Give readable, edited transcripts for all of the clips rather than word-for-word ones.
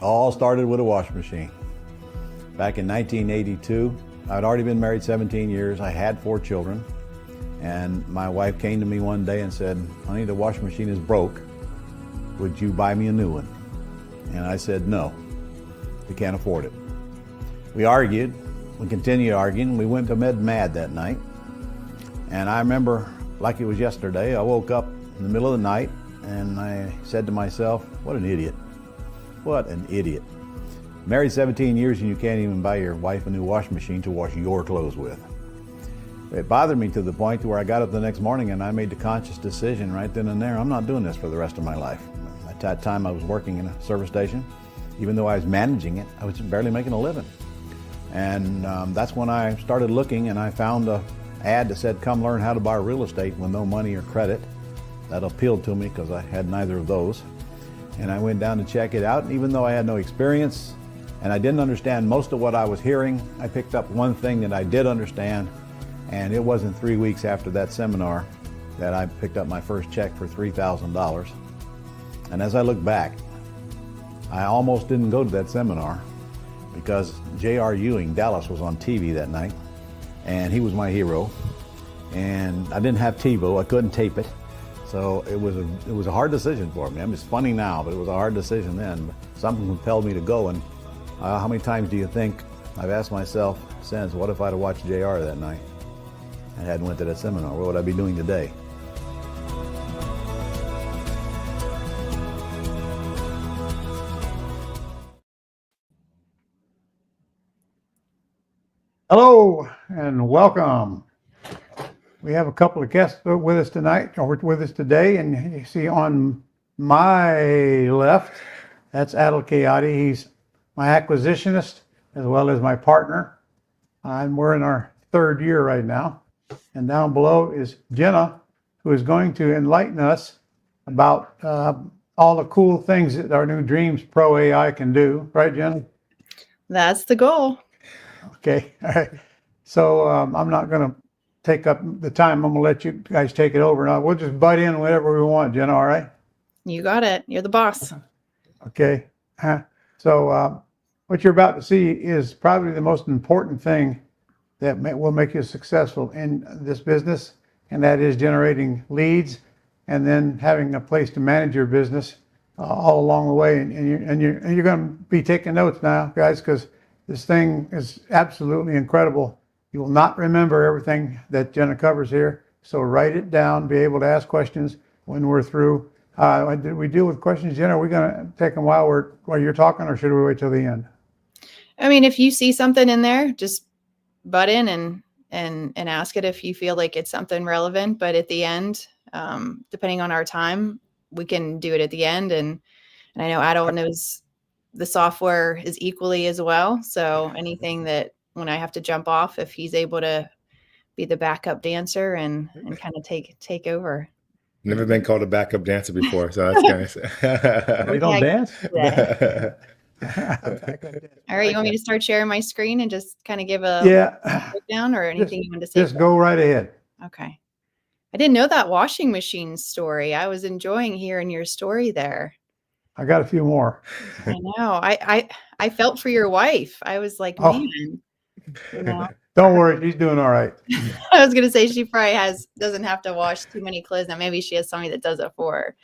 All started with a washing machine. Back in 1982, I'd already been married 17 years. I had 4 children. And my wife came to me one day and said, "Honey, the washing machine is broke. Would you buy me a new one?" And I said, "No, we can't afford it." We argued. We continued arguing. We went to bed mad that night. And I remember, like it was yesterday, I woke up in the middle of the night and I said to myself, what an idiot. What an idiot. Married 17 years and you can't even buy your wife a new washing machine to wash your clothes with. It bothered me to the point where I got up the next morning and I made the conscious decision right then and there, I'm not doing this for the rest of my life. At that time I was working in a service station. Even though I was managing it, I was barely making a living. And that's when I started looking and I found an ad that said, "Come learn how to buy real estate with no money or credit." That appealed to me because I had neither of those. And I went down to check it out, and even though I had no experience and I didn't understand most of what I was hearing, I picked up one thing that I did understand, and it wasn't 3 weeks after that seminar that I picked up my first check for $3,000. And as I look back, I almost didn't go to that seminar because J.R. Ewing, Dallas, was on TV that night, and he was my hero. And I didn't have TiVo, I couldn't tape it. So it was a hard decision for me. I mean, it's funny now, but it was a hard decision then. But something compelled me to go, and how many times do you think I've asked myself since, what if I'd have watched JR that night and hadn't went to that seminar? What would I be doing today? Hello and welcome. We have a couple of guests with us tonight, or with us today, and you see on my left, that's Adel Kayati. He's my acquisitionist as well as my partner. We're in our 3rd year right now. And down below is Jenna, who is going to enlighten us about all the cool things that our new Dreams Pro AI can do. Right, Jenna? That's the goal. Okay. All right. So I'm not going to take up the time. I'm going to let you guys take it over. Now we'll just butt in whenever we want, Jenna. All right? You got it. You're the boss. Okay. So what you're about to see is probably the most important thing that will make you successful in this business, and that is generating leads and then having a place to manage your business all along the way. And you're going to be taking notes now, guys, because this thing is absolutely incredible. You will not remember everything that Jenna covers here, so write it down, be able to ask questions when we're through. Did we deal with questions, Jenna? Are we going to take them while you're talking, or should we wait till the end? I mean, if you see something in there, just butt in and ask it if you feel like it's something relevant. But at the end, depending on our time, we can do it at the end. And I know Adel knows the software is equally as well. So anything that when I have to jump off, if he's able to be the backup dancer and kind of take over. Never been called a backup dancer before, so that's nice. You don't dance? All right, you want me to start sharing my screen and just kind of give a breakdown or anything you want to say? Just go right ahead. Okay. I didn't know that washing machine story. I was enjoying hearing your story there. I got a few more. I know. I felt for your wife. I was like, man. You know? Don't worry, she's doing all right. I was gonna say she probably doesn't have to wash too many clothes now. Maybe she has somebody that does it for her.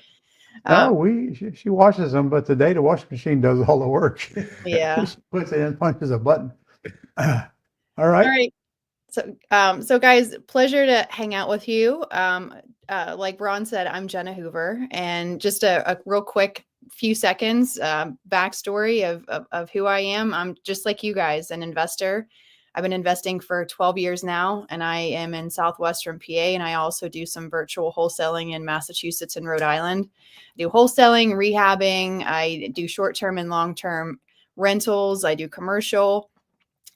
No, she washes them, but the data washing machine does all the work. Yeah. She puts it in, punches a button. All All right. right. So guys, pleasure to hang out with you. Like Ron said, I'm Jenna Hoover, and just a real quick few seconds backstory of who I am. I'm just like you guys, an investor. I've been investing for 12 years now, and I am in Southwestern PA, and I also do some virtual wholesaling in Massachusetts and Rhode Island. I do wholesaling, rehabbing. I do short-term and long-term rentals. I do commercial.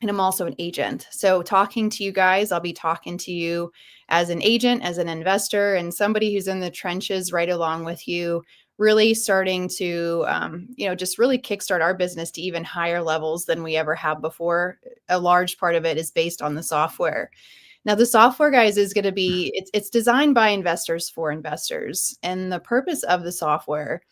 And I'm also an agent. So talking to you guys, I'll be talking to you as an agent, as an investor, and somebody who's in the trenches right along with you, really starting to, just really kickstart our business to even higher levels than we ever have before. A large part of it is based on the software. Now, the software, guys, is going to be, it's designed by investors for investors. And the purpose of the software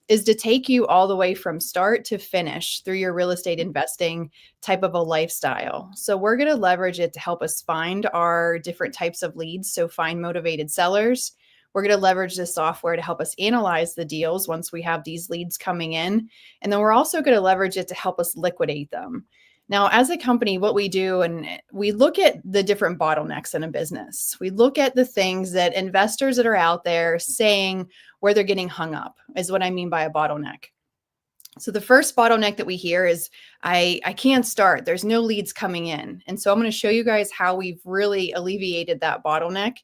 is to take you all the way from start to finish through your real estate investing type of a lifestyle. So we're going to leverage it to help us find our different types of leads. So find motivated sellers. We're going to leverage this software to help us analyze the deals once we have these leads coming in. And then we're also going to leverage it to help us liquidate them. Now, as a company, what we do, and we look at the different bottlenecks in a business. We look at the things that investors that are out there saying where they're getting hung up is what I mean by a bottleneck. So the first bottleneck that we hear is I can't start. There's no leads coming in. And so I'm going to show you guys how we've really alleviated that bottleneck.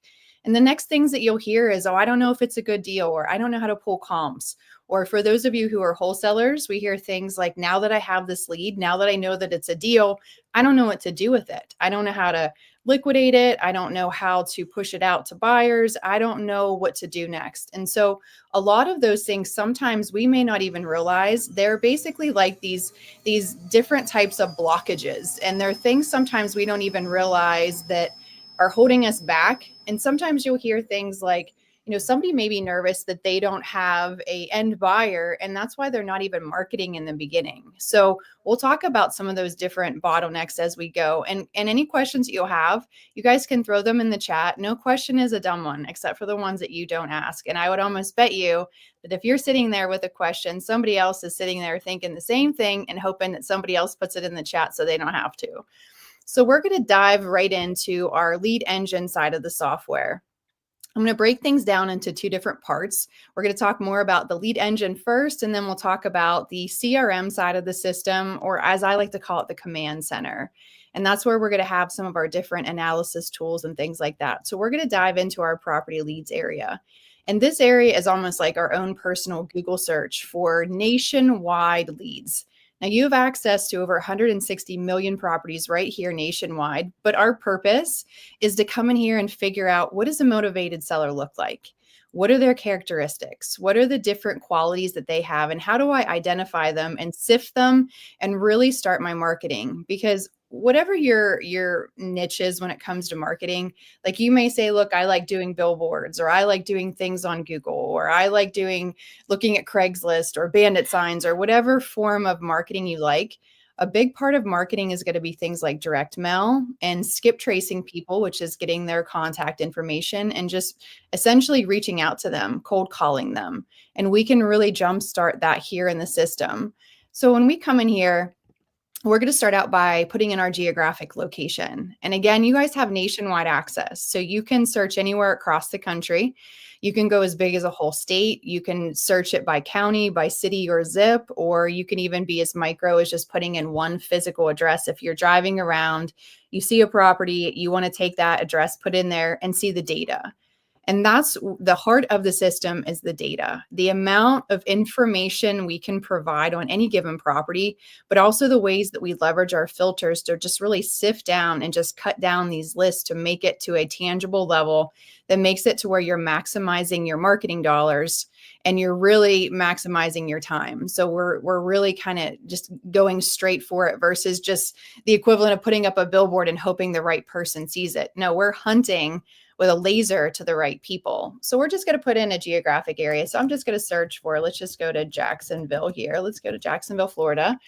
And the next things that you'll hear is, oh, I don't know if it's a good deal, or I don't know how to pull comps. Or for those of you who are wholesalers, we hear things like, now that I have this lead, now that I know that it's a deal, I don't know what to do with it. I don't know how to liquidate it. I don't know how to push it out to buyers. I don't know what to do next. And so a lot of those things, sometimes we may not even realize they're basically like these different types of blockages. And they're things sometimes we don't even realize that are holding us back. And sometimes you'll hear things like, somebody may be nervous that they don't have a end buyer, and that's why they're not even marketing in the beginning. So we'll talk about some of those different bottlenecks as we go. And any questions that you'll have, you guys can throw them in the chat. No question is a dumb one, except for the ones that you don't ask. And I would almost bet you that if you're sitting there with a question, somebody else is sitting there thinking the same thing and hoping that somebody else puts it in the chat so they don't have to. So we're going to dive right into our lead engine side of the software. I'm going to break things down into two different parts. We're going to talk more about the lead engine first, and then we'll talk about the CRM side of the system, or as I like to call it, the command center. And that's where we're going to have some of our different analysis tools and things like that. So we're going to dive into our property leads area. And this area is almost like our own personal Google search for nationwide leads. Now, you have access to over 160 million properties right here nationwide, but our purpose is to come in here and figure out, what does a motivated seller look like? What are their characteristics? What are the different qualities that they have? And how do I identify them and sift them and really start my marketing? Because whatever your niche is when it comes to marketing, like you may say, look, I like doing billboards, or I like doing things on Google, or I like looking at Craigslist or bandit signs, or whatever form of marketing you like. A big part of marketing is going to be things like direct mail and skip tracing people, which is getting their contact information and just essentially reaching out to them, cold calling them. And we can really jumpstart that here in the system. So when we come in here, we're going to start out by putting in our geographic location. And again, you guys have nationwide access. So you can search anywhere across the country. You can go as big as a whole state. You can search it by county, by city, or zip, or you can even be as micro as just putting in one physical address. If you're driving around, you see a property, you want to take that address, put in there and see the data. And that's the heart of the system, is the data, the amount of information we can provide on any given property, but also the ways that we leverage our filters to just really sift down and just cut down these lists to make it to a tangible level that makes it to where you're maximizing your marketing dollars and you're really maximizing your time. So we're really kind of just going straight for it versus just the equivalent of putting up a billboard and hoping the right person sees it. No, we're hunting with a laser to the right people. So we're just going to put in a geographic area. So I'm just going to search for, let's just go to Jacksonville here. Let's go to Jacksonville, Florida.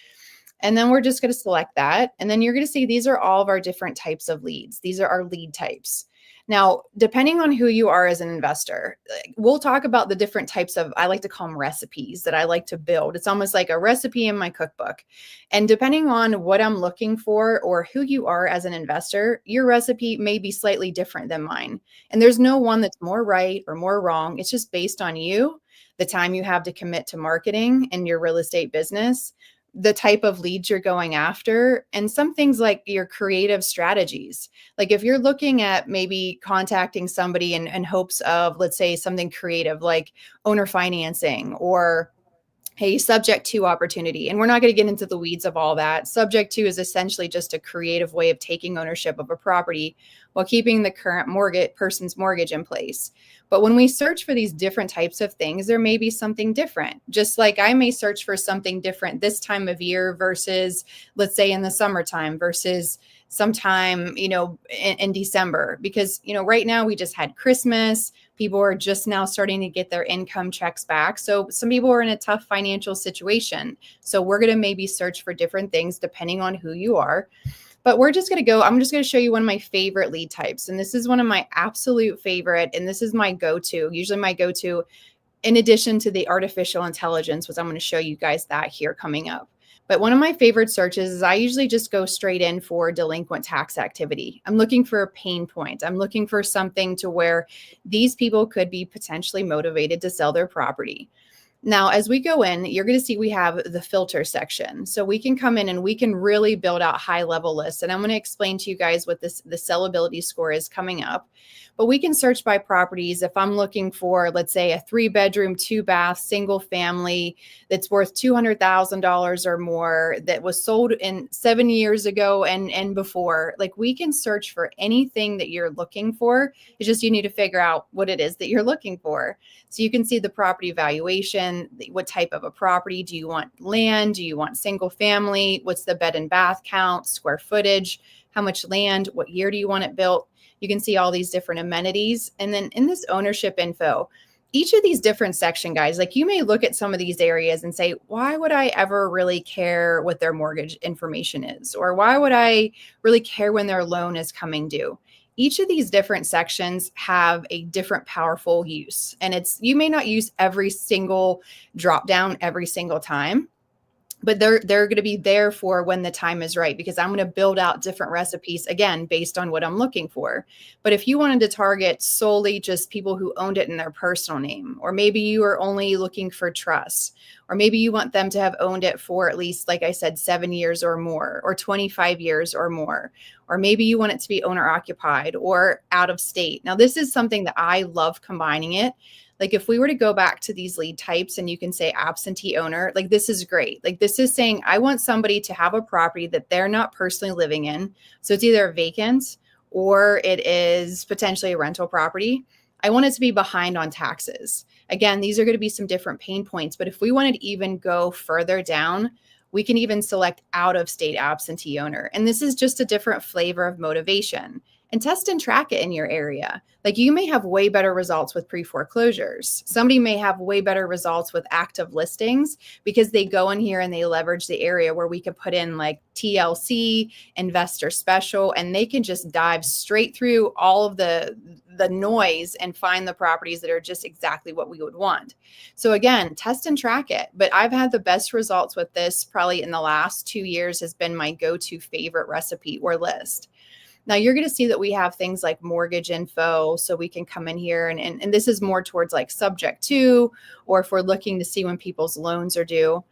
And then we're just going to select that. And then you're going to see these are all of our different types of leads. These are our lead types. Now, depending on who you are as an investor, we'll talk about the different types of, I like to call them recipes that I like to build. It's almost like a recipe in my cookbook. And depending on what I'm looking for or who you are as an investor, your recipe may be slightly different than mine. And there's no one that's more right or more wrong. It's just based on you, the time you have to commit to marketing and your real estate business, the type of leads you're going after, and some things like your creative strategies. Like if you're looking at maybe contacting somebody in hopes of, let's say, something creative like owner financing or a subject to opportunity. And we're not going to get into the weeds of all that. Subject to is essentially just a creative way of taking ownership of a property while keeping the current person's mortgage in place. But when we search for these different types of things, there may be something different. Just like I may search for something different this time of year versus, let's say, in the summertime versus sometime, in December, because, right now we just had Christmas. People are just now starting to get their income checks back. So some people are in a tough financial situation. So we're going to maybe search for different things depending on who you are. But I'm just going to show you one of my favorite lead types. And this is one of my absolute favorite. And this is my go-to, usually my go-to, in addition to the artificial intelligence, which I'm going to show you guys that here coming up. But one of my favorite searches is I usually just go straight in for delinquent tax activity. I'm looking for a pain point. I'm looking for something to where these people could be potentially motivated to sell their property. Now, as we go in, you're going to see we have the filter section. So we can come in and we can really build out high level lists. And I'm going to explain to you guys what the sellability score is coming up. But we can search by properties. If I'm looking for, let's say, a 3-bedroom, 2-bath, single family that's worth $200,000 or more that was sold in 7 years ago and before, like we can search for anything that you're looking for. It's just you need to figure out what it is that you're looking for. So you can see the property valuation, what type of a property. Do you want land? Do you want single family? What's the bed and bath count, square footage, how much land, what year do you want it built? You can see all these different amenities. And then in this ownership info, each of these different section, guys, like you may look at some of these areas and say, why would I ever really care what their mortgage information is? Or why would I really care when their loan is coming due? Each of these different sections have a different powerful use. And you may not use every single drop down every single time, but they're going to be there for when the time is right, because I'm going to build out different recipes, again, based on what I'm looking for. But if you wanted to target solely just people who owned it in their personal name, or maybe you are only looking for trust, or maybe you want them to have owned it for at least, like I said, 7 years or more, or 25 years or more, or maybe you want it to be owner occupied or out of state. Now, this is something that I love combining it. Like if we were to go back to these lead types and you can say absentee owner, like this is great. Like this is saying, I want somebody to have a property that they're not personally living in. So it's either vacant or it is potentially a rental property. I want it to be behind on taxes. Again, these are going to be some different pain points, but if we wanted to even go further down, we can even select out of state absentee owner. And this is just a different flavor of motivation. And test and track it in your area. Like you may have way better results with pre-foreclosures. Somebody may have way better results with active listings because they go in here and they leverage the area where we could put in like TLC, investor special, and they can just dive straight through all of the noise and find the properties that are just exactly what we would want. So again, test and track it. But I've had the best results with this probably in the last 2 years has been my go-to favorite recipe or list. Now you're going to see that we have things like mortgage info. So we can come in here and this is more towards like subject to, or if we're looking to see when people's loans are due.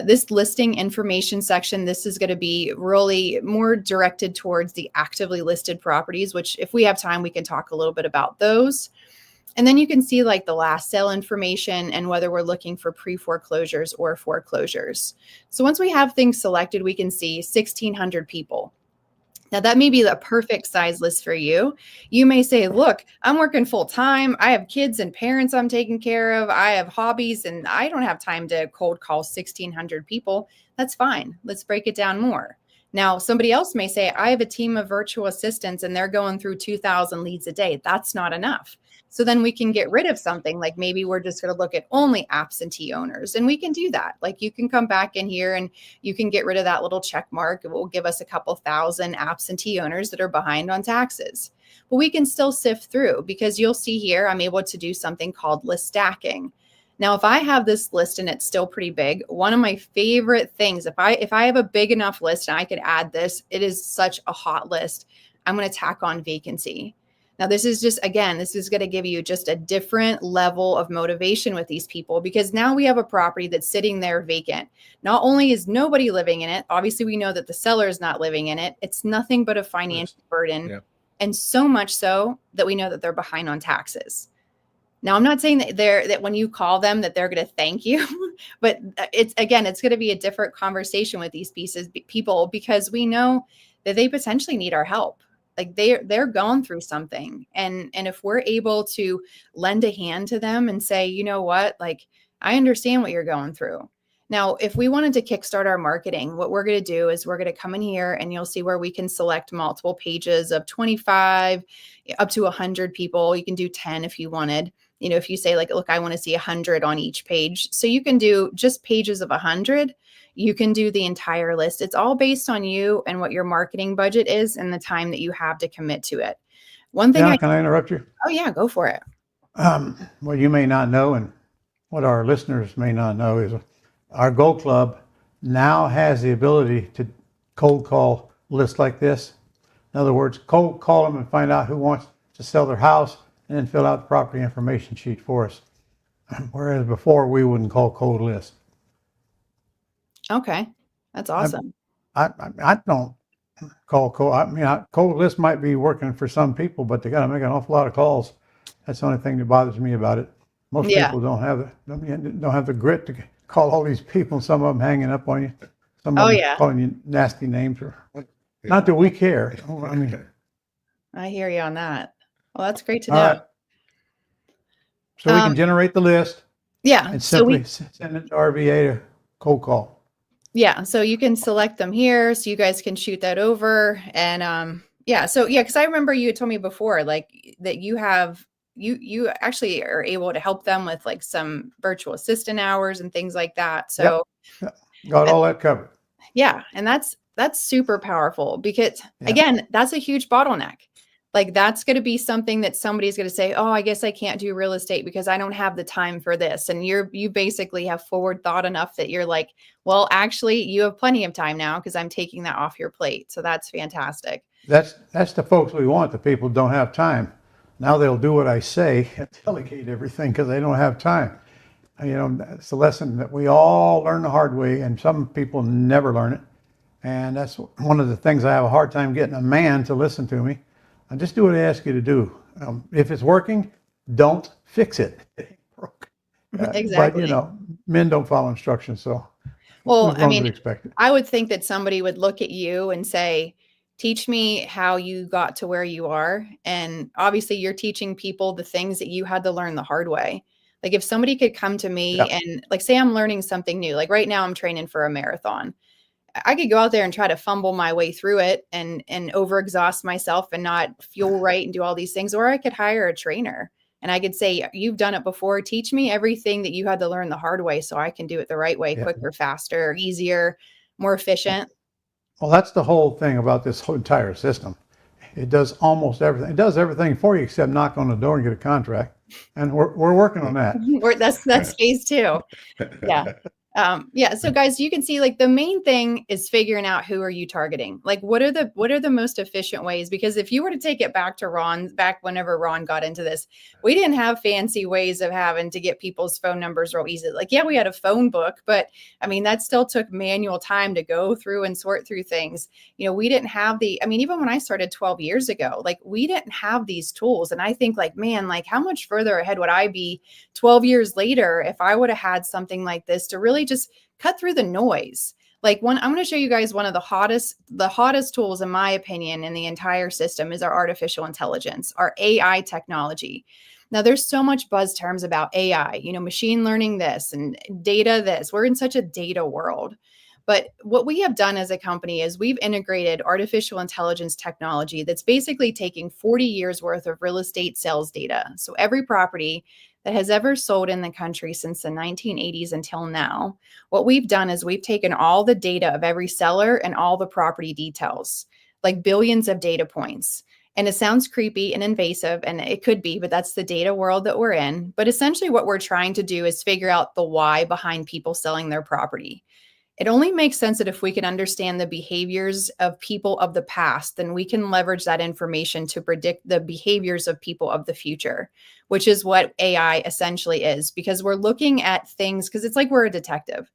This listing information section, this is going to be really more directed towards the actively listed properties, which if we have time, we can talk a little bit about those. And then you can see like the last sale information and whether we're looking for pre-foreclosures or foreclosures. So once we have things selected, we can see 1,600 people. Now that may be the perfect size list for you. You may say, look, I'm working full time. I have kids and parents I'm taking care of. I have hobbies and I don't have time to cold call 1,600 people. That's fine. Let's break it down more. Now, somebody else may say, I have a team of virtual assistants and they're going through 2,000 leads a day. That's not enough. So then we can get rid of something like maybe we're just going to look at only absentee owners, and we can do that. Like you can come back in here and you can get rid of that little check mark. It will give us a couple thousand absentee owners that are behind on taxes. But we can still sift through, because you'll see here, I'm able to do something called list stacking. Now, if I have this list and it's still pretty big, one of my favorite things, if I have a big enough list and I could add this, it is such a hot list. I'm going to tack on vacancy. Now, this is just, again, this is going to give you just a different level of motivation with these people, because now we have a property that's sitting there vacant. Not only is nobody living in it, obviously we know that the seller is not living in it. It's nothing but a financial burden. Yeah. And so much so that we know that they're behind on taxes. Now, I'm not saying that when you call them that they're going to thank you, but it's going to be a different conversation with these people, because we know that they potentially need our help. Like they're going through something. And if we're able to lend a hand to them and say, you know what, like, I understand what you're going through. Now, if we wanted to kickstart our marketing, what we're going to do is we're going to come in here and you'll see where we can select multiple pages of 25 up to 100 people. You can do 10 if you wanted. You know, if you say like, look, I want to see 100 on each page. So you can do just pages of 100. You can do the entire list. It's all based on you and what your marketing budget is and the time that you have to commit to it. One thing. Can I interrupt you? Oh yeah, go for it. What you may not know, and what our listeners may not know, is our Go Club now has the ability to cold call lists like this. In other words, cold call them and find out who wants to sell their house, and then fill out the property information sheet for us. Whereas before, we wouldn't call cold lists. Okay, that's awesome. I don't call cold. I mean, cold list might be working for some people, but they got to make an awful lot of calls. That's the only thing that bothers me about it. Most people don't have the grit to call all these people. Some of them hanging up on you. Some of them calling you nasty names. Or not that we care. I mean, I hear you on that. Well, that's great to know. Right. So we can generate the list. Yeah. And simply send it to RVA to cold call. Yeah. So you can select them here. So you guys can shoot that over. And because I remember you had told me before, like that you actually are able to help them with like some virtual assistant hours and things like that. So got all that covered. Yeah. And that's super powerful, because again, that's a huge bottleneck. Like that's going to be something that somebody's going to say, oh, I guess I can't do real estate because I don't have the time for this. And you basically have forward thought enough that you're like, well, actually you have plenty of time now because I'm taking that off your plate. So that's fantastic. That's the folks we want. The people who don't have time. Now they'll do what I say and delegate everything because they don't have time. You know, it's a lesson that we all learn the hard way, and some people never learn it. And that's one of the things I have a hard time getting a man to listen to me. And just do what I ask you to do. If it's working, don't fix it. It ain't broke. Exactly. But, men don't follow instructions. So, well, I mean, I would think that somebody would look at you and say, teach me how you got to where you are. And obviously you're teaching people the things that you had to learn the hard way. Like if somebody could come to me and like, say I'm learning something new, like right now I'm training for a marathon. I could go out there and try to fumble my way through it and overexhaust myself and not fuel right and do all these things. Or I could hire a trainer and I could say, you've done it before. Teach me everything that you had to learn the hard way so I can do it the right way, quicker, faster, easier, more efficient. Well, that's the whole thing about this whole entire system. It does almost everything. It does everything for you except knock on the door and get a contract. And we're working on that. That's phase 2. Yeah. So guys, you can see like the main thing is figuring out who are you targeting? Like what are the most efficient ways? Because if you were to take it back to back whenever Ron got into this, we didn't have fancy ways of having to get people's phone numbers real easy. Like, we had a phone book, but I mean, that still took manual time to go through and sort through things. We didn't have even when I started 12 years ago, like we didn't have these tools. And I think like, man, like how much further ahead would I be 12 years later if I would have had something like this to really just cut through the noise. I'm going to show you guys one of the hottest tools, in my opinion, in the entire system is our artificial intelligence, our AI technology. Now there's so much buzz terms about AI, machine learning this and data this. We're in such a data world. But what we have done as a company is we've integrated artificial intelligence technology that's basically taking 40 years worth of real estate sales data. So every property that has ever sold in the country since the 1980s until now, what we've done is we've taken all the data of every seller and all the property details, like billions of data points. And it sounds creepy and invasive, and it could be, but that's the data world that we're in. But essentially what we're trying to do is figure out the why behind people selling their property. It only makes sense that if we can understand the behaviors of people of the past, then we can leverage that information to predict the behaviors of people of the future, which is what AI essentially is, because we're looking at things, because it's like we're a detective.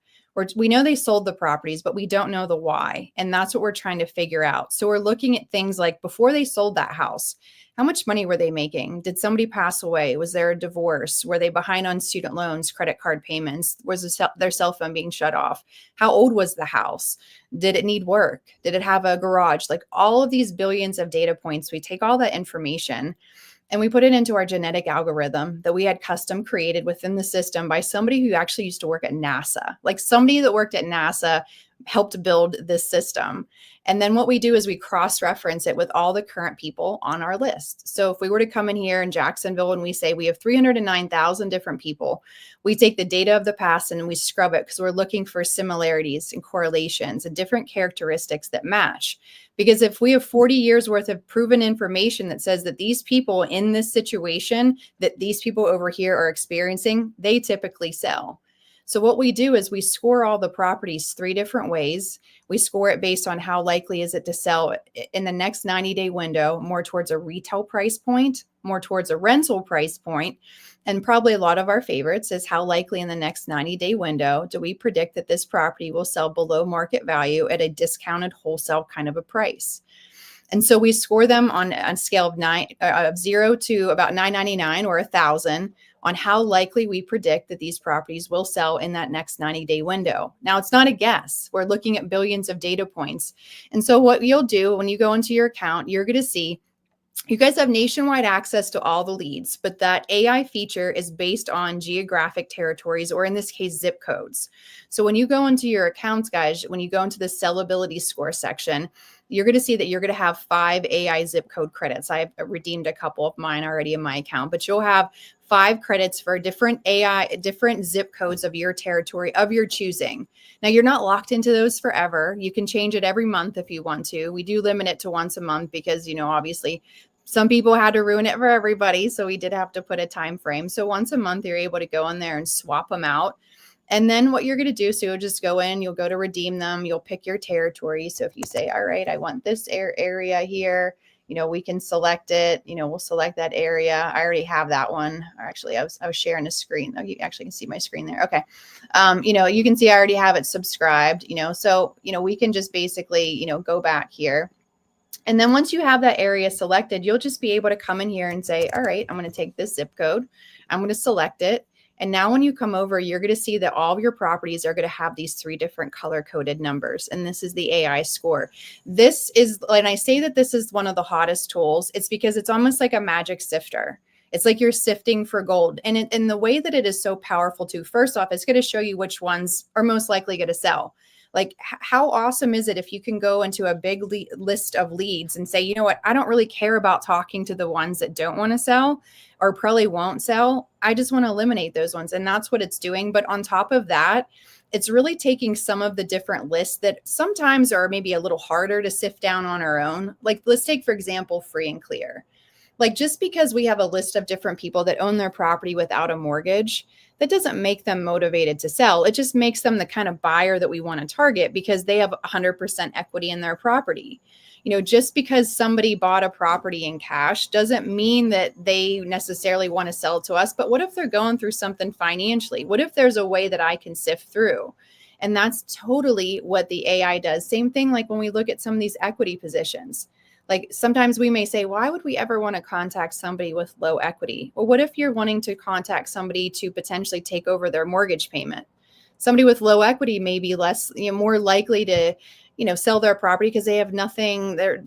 We know they sold the properties, but we don't know the why. And that's what we're trying to figure out. So we're looking at things like before they sold that house, how much money were they making? Did somebody pass away? Was there a divorce? Were they behind on student loans, credit card payments? Was their cell phone being shut off? How old was the house? Did it need work? Did it have a garage? Like all of these billions of data points, we take all that information and we put it into our genetic algorithm that we had custom created within the system by somebody who actually used to work at NASA. Like somebody that worked at NASA helped build this system. And then what we do is we cross-reference it with all the current people on our list. So if we were to come in here in Jacksonville and we say we have 309,000 different people, we take the data of the past and we scrub it because we're looking for similarities and correlations and different characteristics that match. Because if we have 40 years worth of proven information that says that these people in this situation, that these people over here are experiencing, they typically sell. So what we do is we score all the properties 3 different ways. We score it based on how likely is it to sell in the next 90-day window, more towards a retail price point, more towards a rental price point, and probably a lot of our favorites is how likely in the next 90-day window do we predict that this property will sell below market value at a discounted wholesale kind of a price. And so we score them on a scale of 0 to about 999 or 1,000 on how likely we predict that these properties will sell in that next 90-day window. Now, it's not a guess. We're looking at billions of data points. And so what you'll do when you go into your account, you're going to see you guys have nationwide access to all the leads, but that AI feature is based on geographic territories, or in this case, zip codes. So when you go into your accounts, guys, when you go into the sellability score section, you're going to see that you're going to have 5 AI zip code credits. I've redeemed a couple of mine already in my account, but you'll have 5 credits for different zip codes of your territory of your choosing. Now, you're not locked into those forever. You can change it every month if you want to. We do limit it to once a month because, obviously some people had to ruin it for everybody. So we did have to put a time frame. So once a month, you're able to go in there and swap them out. And then what you're going to do, so you'll just go in, you'll go to redeem them, you'll pick your territory. So if you say, all right, I want this area here, we can select it, we'll select that area. I already have that one. Actually, I was sharing a screen. Oh, you actually can see my screen there. Okay. You can see I already have it subscribed, so, we can just basically, go back here. And then once you have that area selected, you'll just be able to come in here and say, all right, I'm going to take this zip code. I'm going to select it. And now when you come over, you're going to see that all of your properties are going to have these 3 different color-coded numbers. And this is the AI score. This is, and I say that this is one of the hottest tools, it's because it's almost like a magic sifter. It's like you're sifting for gold. And in the way that it is so powerful too, first off, it's going to show you which ones are most likely going to sell. Like, how awesome is it if you can go into a big list of leads and say, you know what, I don't really care about talking to the ones that don't want to sell or probably won't sell. I just want to eliminate those ones. And that's what it's doing. But on top of that, it's really taking some of the different lists that sometimes are maybe a little harder to sift down on our own. Like, let's take, for example, free and clear. Like, just because we have a list of different people that own their property without a mortgage, that doesn't make them motivated to sell. It just makes them the kind of buyer that we want to target because they have 100% equity in their property. Just because somebody bought a property in cash doesn't mean that they necessarily want to sell it to us. But what if they're going through something financially? What if there's a way that I can sift through? And that's totally what the AI does. Same thing like when we look at some of these equity positions. Like sometimes we may say, why would we ever want to contact somebody with low equity? Well, what if you're wanting to contact somebody to potentially take over their mortgage payment? Somebody with low equity may be more likely to, sell their property because they have nothing. They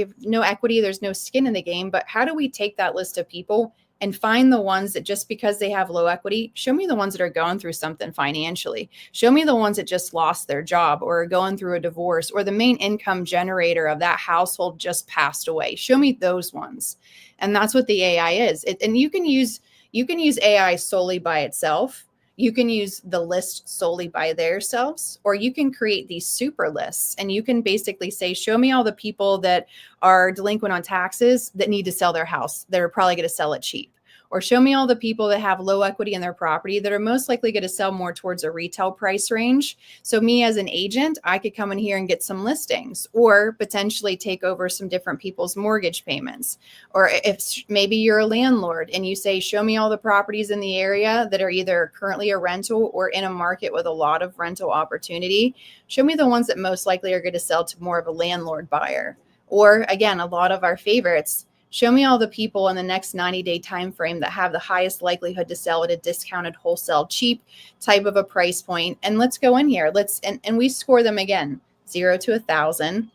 have no equity. There's no skin in the game. But how do we take that list of people and find the ones that just because they have low equity, show me the ones that are going through something financially. Show me the ones that just lost their job or are going through a divorce, or the main income generator of that household just passed away. Show me those ones. And that's what the AI is. And you can use AI solely by itself. You can use the list solely by themselves, or you can create these super lists, and you can basically say, show me all the people that are delinquent on taxes that need to sell their house, that are probably going to sell it cheap. Or show me all the people that have low equity in their property that are most likely going to sell more towards a retail price range. So me as an agent, I could come in here and get some listings, or potentially take over some different people's mortgage payments. Or if maybe you're a landlord and you say, show me all the properties in the area that are either currently a rental or in a market with a lot of rental opportunity. Show me the ones that most likely are going to sell to more of a landlord buyer. Or again, a lot of our favorites, show me all the people in the next 90-day time frame that have the highest likelihood to sell at a discounted wholesale cheap type of a price point. And let's go in here. And we score them again, 0 to 1,000.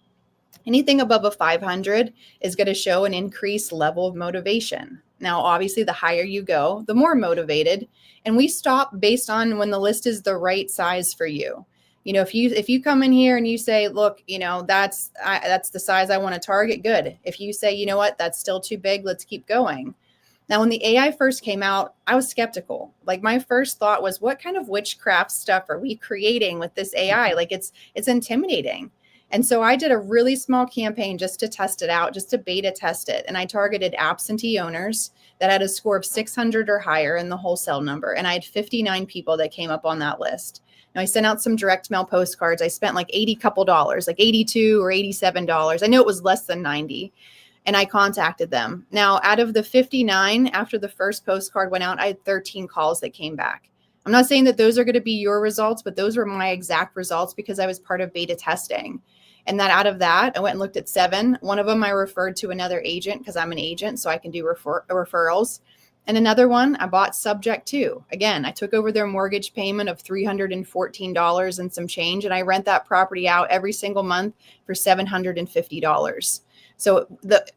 Anything above a 500 is going to show an increased level of motivation. Now, obviously, the higher you go, the more motivated. And we stop based on when the list is the right size for you. You know, if you come in here and you say, look, you know, that's the size I want to target, good. If you say, you know what, that's still too big, let's keep going. Now, when the AI first came out, I was skeptical. Like, my first thought was, what kind of witchcraft stuff are we creating with this AI? Like, it's intimidating. And so I did a really small campaign just to test it out, just to beta test it. And I targeted absentee owners that had a score of 600 or higher in the wholesale number. And I had 59 people that came up on that list. Now, I sent out some direct mail postcards. I spent like $80 couple dollars, like $82 or $87. I know it was less than 90. And I contacted them. Now, out of the 59, after the first postcard went out, I had 13 calls that came back. I'm not saying that those are going to be your results, but those were my exact results because I was part of beta testing. And that out of that, I went and looked at 7. One of them I referred to another agent because I'm an agent, so I can do referrals. And another one I bought subject to. Again, I took over their mortgage payment of $314 and some change, and I rent that property out every single month for $750. So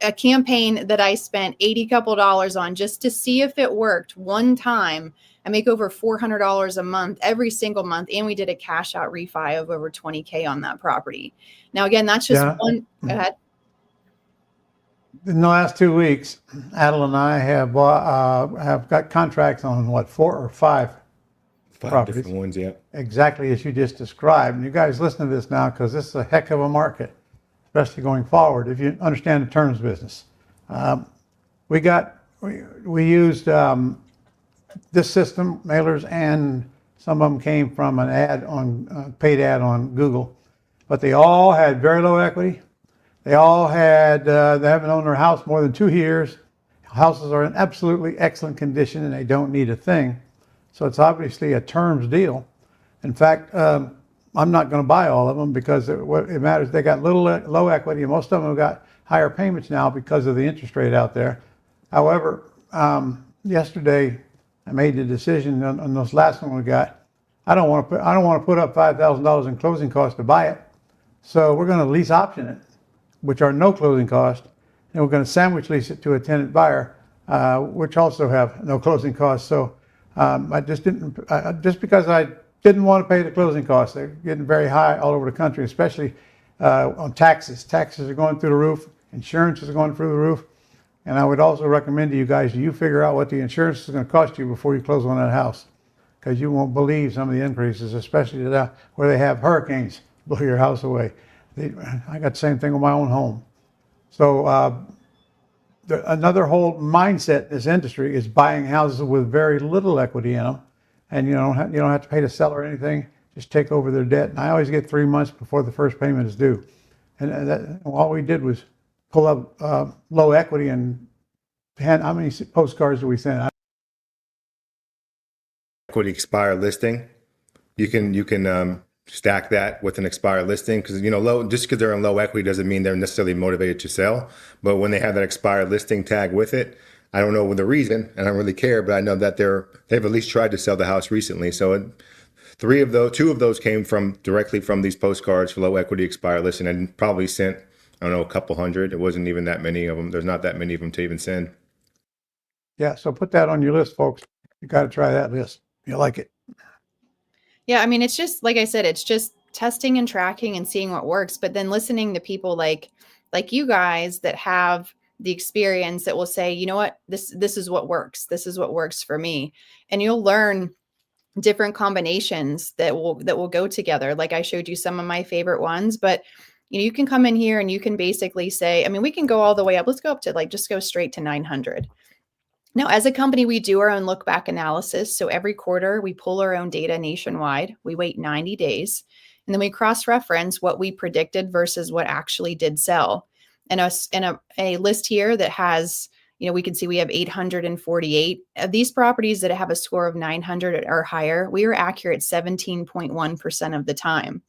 a campaign that I spent $80 couple dollars on just to see if it worked one time, I make over $400 a month every single month. And we did a cash out refi of over 20K on that property. Now, again, that's just one. Go ahead. In the last 2 weeks, Adel and I have got contracts on what, 4 or 5 properties. Different ones, yeah. Exactly as you just described. And you guys listen to this now because this is a heck of a market, especially going forward if you understand the terms business. We used this system, mailers, and some of them came from an ad on paid ad on Google, but they all had very low equity. They all had they haven't owned their house more than 2 years. Houses are in absolutely excellent condition and they don't need a thing. So it's obviously a terms deal. In fact, I'm not going to buy all of them because what it matters, they got low equity, and most of them have got higher payments now because of the interest rate out there. However, yesterday I made the decision on this last one we got. I don't want to put up $5,000 in closing costs to buy it, so we're going to lease option it, which are no closing cost, and we're going to sandwich lease it to a tenant buyer, which also have no closing costs. So I just didn't, just because I didn't want to pay the closing costs. They're getting very high all over the country, especially on taxes. Taxes are going through the roof. Insurance is going through the roof. And I would also recommend to you guys, you figure out what the insurance is going to cost you before you close on that house, because you won't believe some of the increases, especially where they have hurricanes blow your house away. I got the same thing with my own home. So another whole mindset in this industry is buying houses with very little equity in them, and you don't have to pay the seller anything. Just take over their debt. And I always get 3 months before the first payment is due. And all we did was pull up low equity and how many postcards do we send? Equity expired listing. You can stack that with an expired listing, because just because they're in low equity doesn't mean they're necessarily motivated to sell. But when they have that expired listing tag with it, I don't know the reason, and I don't really care, but I know that they've at least tried to sell the house recently. So 2 of those came directly from these postcards for low equity expired listing, and probably sent, I don't know, a couple hundred. It wasn't even that many of them. There's not that many of them to even send. Yeah. So put that on your list, folks. You got to try that list. You like it. Yeah, I mean, it's just like I said, it's just testing and tracking and seeing what works, but then listening to people like you guys that have the experience that will say, you know what, this is what works. This is what works for me. And you'll learn different combinations that will go together. Like I showed you some of my favorite ones, but you can come in here and you can basically say, I mean, we can go all the way up. Let's go up to just go straight to 900. Now, as a company, we do our own look back analysis. So every quarter, we pull our own data nationwide. We wait 90 days, and then we cross reference what we predicted versus what actually did sell. And a list here that has, we can see we have 848 of these properties that have a score of 900 or higher. We are accurate 17.1% of the time.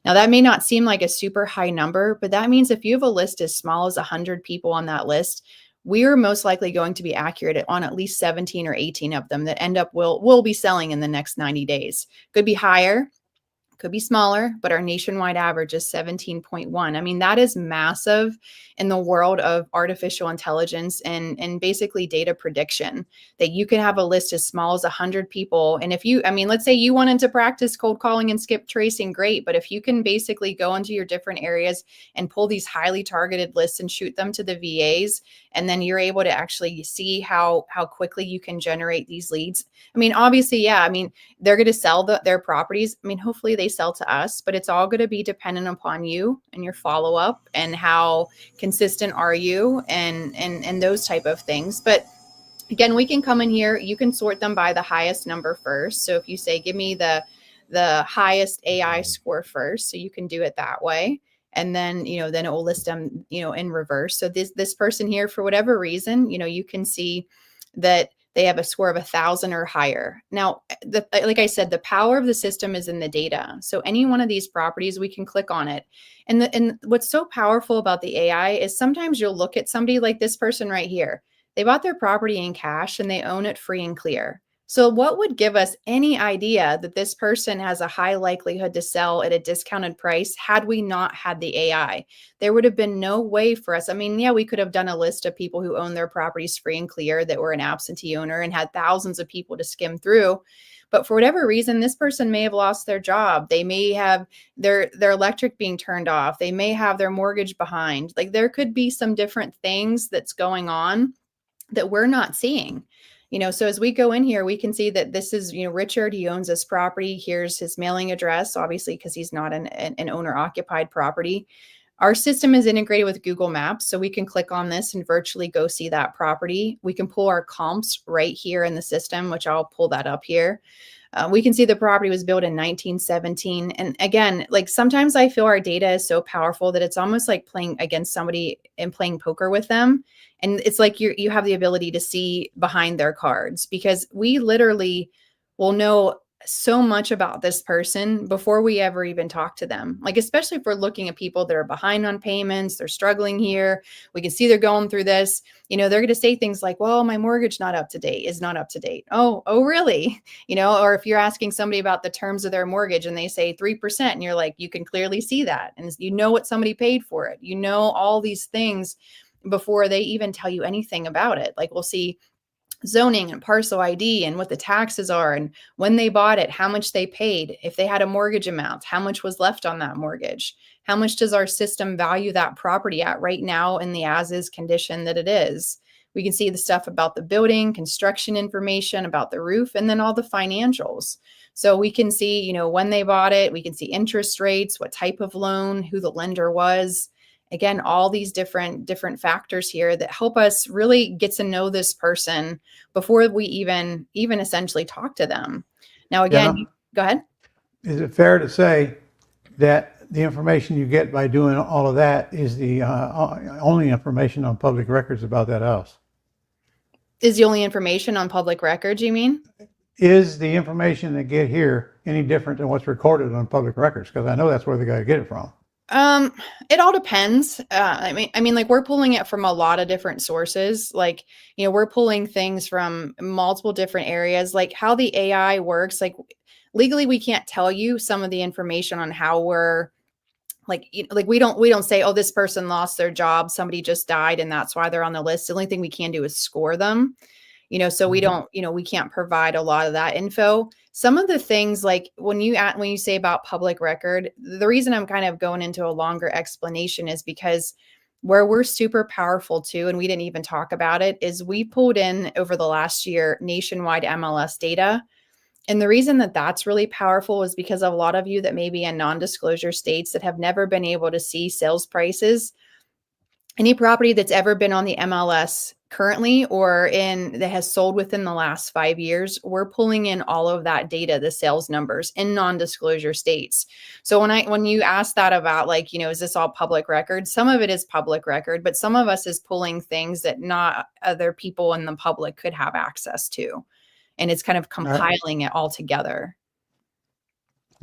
Now, that may not seem like a super high number, but that means if you have a list as small as 100 people on that list, we are most likely going to be accurate on at least 17 or 18 of them that end up will be selling in the next 90 days. Could be higher, could be smaller, but our nationwide average is 17.1. I mean, that is massive in the world of artificial intelligence and basically data prediction, that you can have a list as small as 100 people. And if let's say you wanted to practice cold calling and skip tracing, great. But if you can basically go into your different areas and pull these highly targeted lists and shoot them to the VAs, and then you're able to actually see how quickly you can generate these leads. I mean, obviously, yeah, I mean, they're going to sell their properties. I mean, hopefully they sell to us, but it's all going to be dependent upon you and your follow-up and how consistent are you and those type of things. But again, we can come in here, you can sort them by the highest number first. So if you say, give me the highest AI score first, so you can do it that way. And then, then it will list them, in reverse. So this person here, for whatever reason, you can see that they have a score of 1,000 or higher. Now, like I said, the power of the system is in the data. So any one of these properties, we can click on it. And what's so powerful about the AI is sometimes you'll look at somebody like this person right here. They bought their property in cash and they own it free and clear. So what would give us any idea that this person has a high likelihood to sell at a discounted price had we not had the AI? There would have been no way for us. I mean, yeah, we could have done a list of people who own their properties free and clear that were an absentee owner and had thousands of people to skim through. But for whatever reason, this person may have lost their job. They may have their electric being turned off. They may have their mortgage behind. Like, there could be some different things that's going on that we're not seeing. So as we go in here, we can see that this is, Richard, he owns this property. Here's his mailing address, obviously, because he's not an owner occupied property. Our system is integrated with Google Maps, so we can click on this and virtually go see that property. We can pull our comps right here in the system, which I'll pull that up here. We can see the property was built in 1917. And again, like, sometimes I feel our data is so powerful that it's almost like playing against somebody and playing poker with them. And it's like you have the ability to see behind their cards, because we literally will know so much about this person before we ever even talk to them. Like, especially if we're looking at people that are behind on payments, they're struggling here. We can see they're going through this. They're going to say things like, well, my mortgage is not up to date. Oh, really? Or if you're asking somebody about the terms of their mortgage and they say 3%, and you're like, you can clearly see that. And what somebody paid for it. All these things before they even tell you anything about it. Like, we'll see zoning and parcel ID and what the taxes are and when they bought it, how much they paid, if they had a mortgage amount, how much was left on that mortgage, how much does our system value that property at right now in the as-is condition that it is. We can see the stuff about the building, construction information, about the roof, and then all the financials. So we can see, when they bought it, we can see interest rates, what type of loan, who the lender was. Again, all these different factors here that help us really get to know this person before we even essentially talk to them. Now, again, Go ahead. Is it fair to say that the information you get by doing all of that is the only information on public records about that house? Is the only information on public records, you mean? Is the information they get here any different than what's recorded on public records? Because I know that's where they got to get it from. It all depends. I mean, like, we're pulling it from a lot of different sources. Like, we're pulling things from multiple different areas, like how the AI works. Like, legally, we can't tell you some of the information on how we're like we don't say, oh, this person lost their job, somebody just died, and that's why they're on the list. The only thing we can do is score them. so we don't, we can't provide a lot of that info. Some of the things, like when you say about public record, the reason I'm kind of going into a longer explanation is because where we're super powerful too, and we didn't even talk about it, is we pulled in over the last year nationwide MLS data. And the reason that that's really powerful is because of a lot of you that may be in non-disclosure states that have never been able to see sales prices. Any property that's ever been on the MLS currently or that has sold within the last 5 years, we're pulling in all of that data, the sales numbers in non-disclosure states. So when you ask that about like, is this all public record? Some of it is public record, but some of us is pulling things that not other people in the public could have access to. And it's kind of compiling it all together.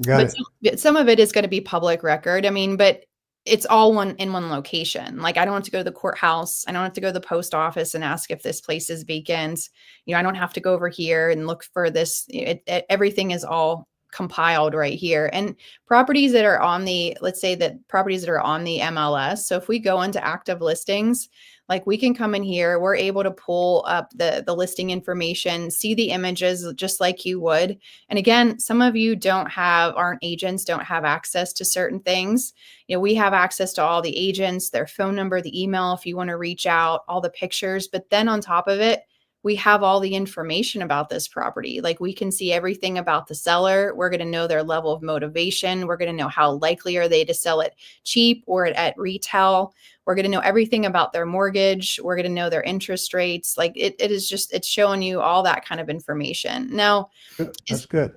Got But some of it is going to be public record. I mean, but it's all in one location. Like I don't have to go to the courthouse. I don't have to go to the post office and ask if this place is vacant. I don't have to go over here and look for this. Everything is all compiled right here. And properties that are on let's say that properties that are on the MLS. So if we go into active listings, like we can come in here, we're able to pull up the listing information, see the images just like you would. And again, some of you aren't agents, don't have access to certain things. We have access to all the agents, their phone number, the email, if you want to reach out, all the pictures. But then on top of it, we have all the information about this property. Like we can see everything about the seller. We're going to know their level of motivation. We're going to know how likely are they to sell it cheap or at retail. We're going to know everything about their mortgage. We're going to know their interest rates. Like it's showing you all that kind of information. Now, that's good.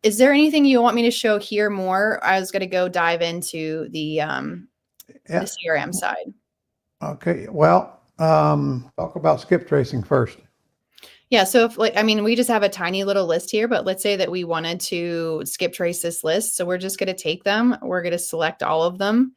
Is there anything you want me to show here more? I was going to go dive into the CRM side. Okay. Well, talk about skip tracing first. Yeah. So we just have a tiny little list here, but let's say that we wanted to skip trace this list. So we're just going to take them. We're going to select all of them.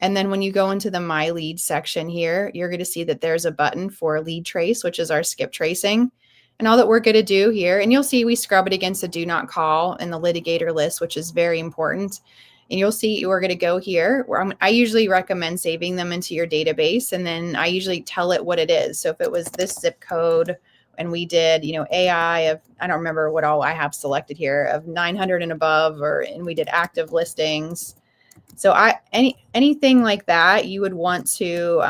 And then when you go into the My Lead section here, you're going to see that there's a button for lead trace, which is our skip tracing. And all that we're going to do here, and you'll see we scrub it against the do not call and the litigator list, which is very important. And you'll see we're going to go here where I usually recommend saving them into your database. And then I usually tell it what it is. So if it was this zip code and we did, AI of, I don't remember what all I have selected here, of 900 and above, and we did active listings. So anything like that, you would want to,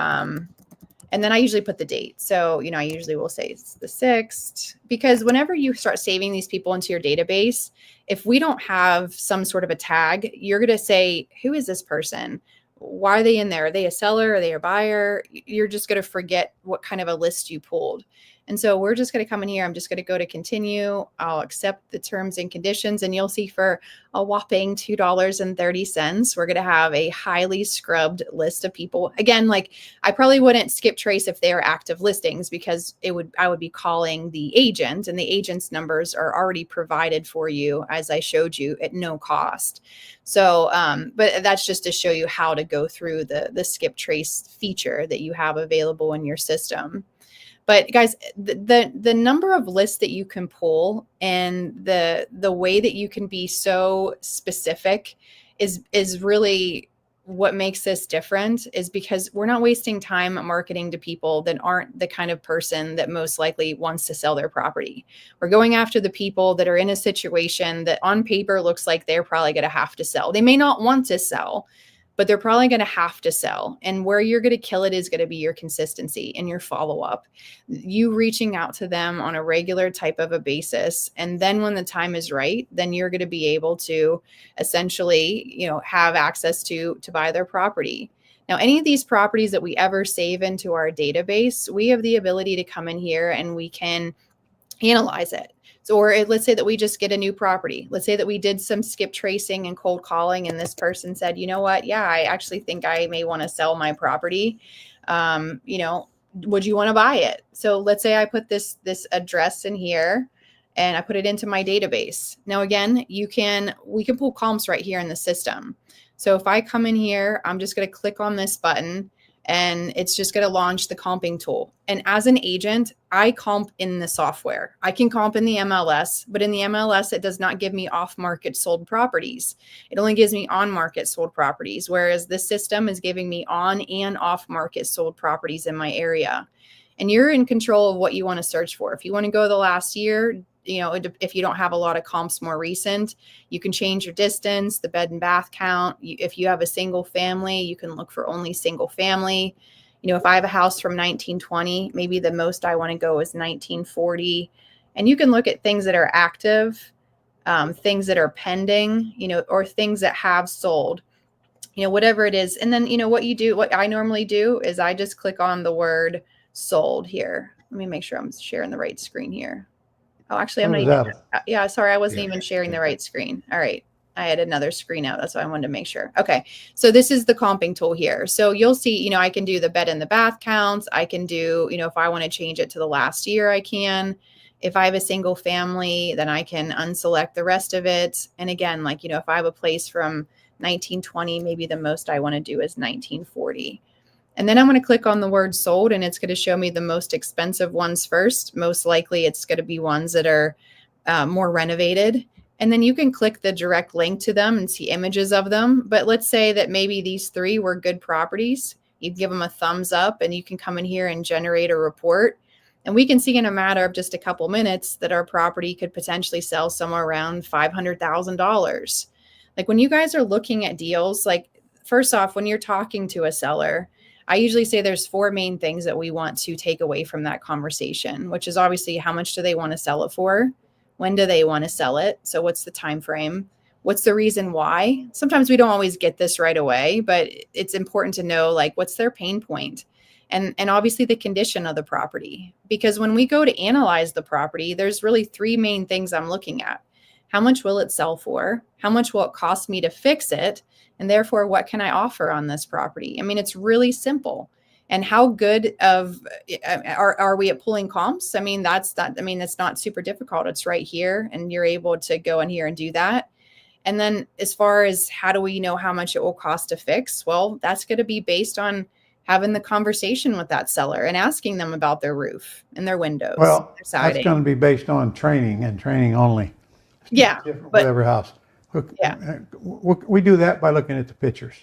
and then I usually put the date. So, I usually will say it's the 6th, because whenever you start saving these people into your database, if we don't have some sort of a tag, you're going to say, who is this person? Why are they in there? Are they a seller? Are they a buyer? You're just going to forget what kind of a list you pulled. And so we're just going to come in here. I'm just going to go to continue. I'll accept the terms and conditions. And you'll see for a whopping $2.30, we're going to have a highly scrubbed list of people. Again, like I probably wouldn't skip trace if they are active listings, because I would be calling the agent, and the agent's numbers are already provided for you, as I showed you, at no cost. So, but that's just to show you how to go through the skip trace feature that you have available in your system. But guys, the number of lists that you can pull and the way that you can be so specific is really what makes this different, is because we're not wasting time marketing to people that aren't the kind of person that most likely wants to sell their property. We're going after the people that are in a situation that on paper looks like they're probably going to have to sell. They may not want to sell, but they're probably going to have to sell. And where you're going to kill it is going to be your consistency and your follow-up, you reaching out to them on a regular type of a basis. And then when the time is right, then you're going to be able to essentially, have access to buy their property. Now, any of these properties that we ever save into our database, we have the ability to come in here and we can analyze it. So, or let's say that we just get a new property. Let's say that we did some skip tracing and cold calling, and this person said, you know what? Yeah, I actually think I may want to sell my property. Would you want to buy it? So let's say I put this address in here and I put it into my database. Now, again, we can pull comps right here in the system. So if I come in here, I'm just going to click on this button, and it's just going to launch the comping tool. And as an agent, I comp in the software. I can comp in the MLS, but in the MLS, it does not give me off-market sold properties. It only gives me on-market sold properties, whereas this system is giving me on and off-market sold properties in my area. and you're in control of what you want to search for. If you want to go the last year, if you don't have a lot of comps more recent, you can change your distance, the bed and bath count. If you have a single family, you can look for only single family. If I have a house from 1920, maybe the most I want to go is 1940. And you can look at things that are active, things that are pending, or things that have sold, whatever it is. And then, what I normally do is I just click on the word sold here. Let me make sure I'm sharing the right screen here. Oh, actually, I'm not even, yeah, sorry, I wasn't even sharing the right screen. All right. I had another screen out. That's why I wanted to make sure. Okay. So this is the comping tool here. So you'll see, I can do the bed and the bath counts. I can do, if I want to change it to the last year, I can. If I have a single family, then I can unselect the rest of it. And again, if I have a place from 1920, maybe the most I want to do is 1940. And then I'm going to click on the word sold, and it's going to show me the most expensive ones first. Most likely it's going to be ones that are more renovated. And then you can click the direct link to them and see images of them. But let's say that maybe these 3 were good properties. You give them a thumbs up, and you can come in here and generate a report. And we can see in a matter of just a couple minutes that our property could potentially sell somewhere around $500,000. When you guys are looking at deals, first off, when you're talking to a seller, I usually say there's 4 main things that we want to take away from that conversation, which is obviously how much do they want to sell it for? When do they want to sell it? So what's the time frame? What's the reason why? Sometimes we don't always get this right away, but it's important to know what's their pain point, and obviously the condition of the property. Because when we go to analyze the property, there's really 3 main things I'm looking at. How much will it sell for? How much will it cost me to fix it? And therefore, what can I offer on this property? I mean, it's really simple. And how good are we at pulling comps? I mean, it's not super difficult. It's right here, and you're able to go in here and do that. And then as far as how do we know how much it will cost to fix? Well, that's going to be based on having the conversation with that seller and asking them about their roof and their windows. Well, their siding. That's going to be based on training and training only. Yeah. Different with every house. Yeah. We do that by looking at the pictures.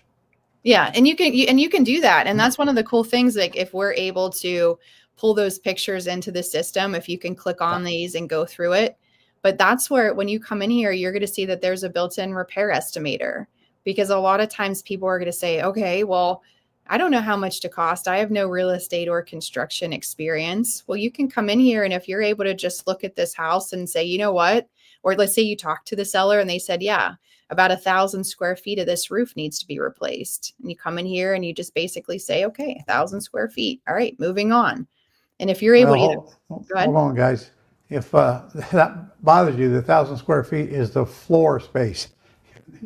Yeah. And you can do that. And that's one of the cool things, if we're able to pull those pictures into the system, if you can click on these and go through it. But that's where, when you come in here, you're going to see that there's a built-in repair estimator, because a lot of times people are going to say, okay, well, I don't know how much to cost. I have no real estate or construction experience. Well, you can come in here, and if you're able to just look at this house and say, you know what, or let's say you talk to the seller and they said, yeah, about 1,000 square feet of this roof needs to be replaced. And you come in here and you just basically say, okay, 1,000 square feet. All right, moving on. And if you're able to, hold on, guys. If that bothers you, the 1,000 square feet is the floor space,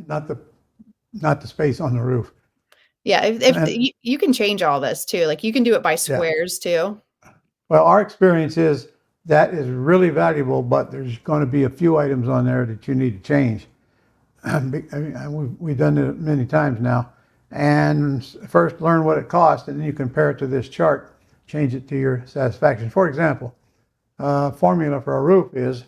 not the space on the roof. Yeah, if you can change all this too. You can do it by squares too. Well, our experience is that is really valuable, but there's going to be a few items on there that you need to change. We've done it many times now. And first learn what it costs, and then you compare it to this chart, change it to your satisfaction. For example, formula for a roof is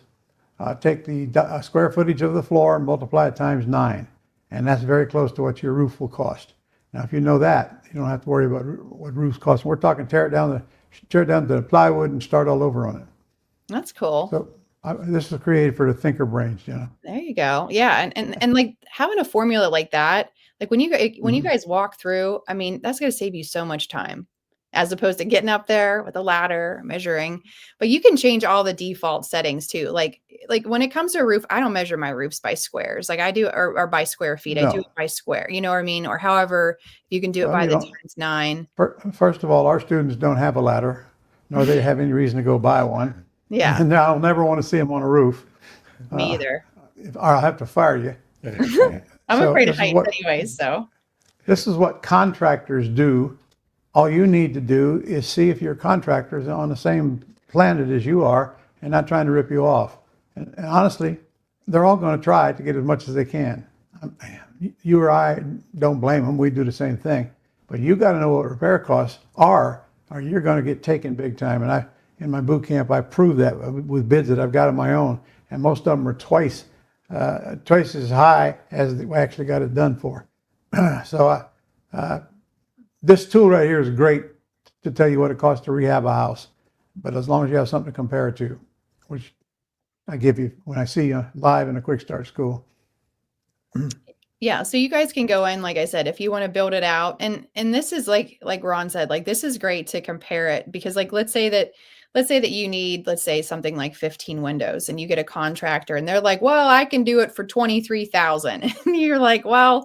take the square footage of the floor and multiply it times 9. And that's very close to what your roof will cost. Now, if you know that, you don't have to worry about what roofs cost. We're talking tear it down to the plywood and start all over on it. That's cool. So this is created for the thinker brains, There you go. Yeah, and having a formula like that, when you guys walk through, I mean, that's going to save you so much time, as opposed to getting up there with a ladder, measuring. But you can change all the default settings too. Like when it comes to a roof, I don't measure my roofs by squares. I do, or by square feet. No. I do it by square. You know what I mean? Or however, you can do it by the times 9. First of all, our students don't have a ladder, nor they have any reason to go buy one. Yeah. And I'll never want to see them on a roof. Me either. I'll have to fire you. I'm afraid of heights anyways, so. This is what contractors do. All you need to do is see if your contractor is on the same planet as you are and not trying to rip you off. And honestly, they're all going to try to get as much as they can. You or I don't blame them. We do the same thing. But you got to know what repair costs are, or you're going to get taken big time. And in my boot camp, I proved that with bids that I've got on my own. And most of them are twice as high as we actually got it done for. So this tool right here is great to tell you what it costs to rehab a house, but as long as you have something to compare it to, which I give you when I see you live in a quick start school. Yeah, so you guys can go in, like I said, if you want to build it out. And this is like Ron said, like this is great to compare it, because like let's say that you need, let's say something like 15 windows, and you get a contractor and they're like, well, I can do it for 23,000. And you're like, well,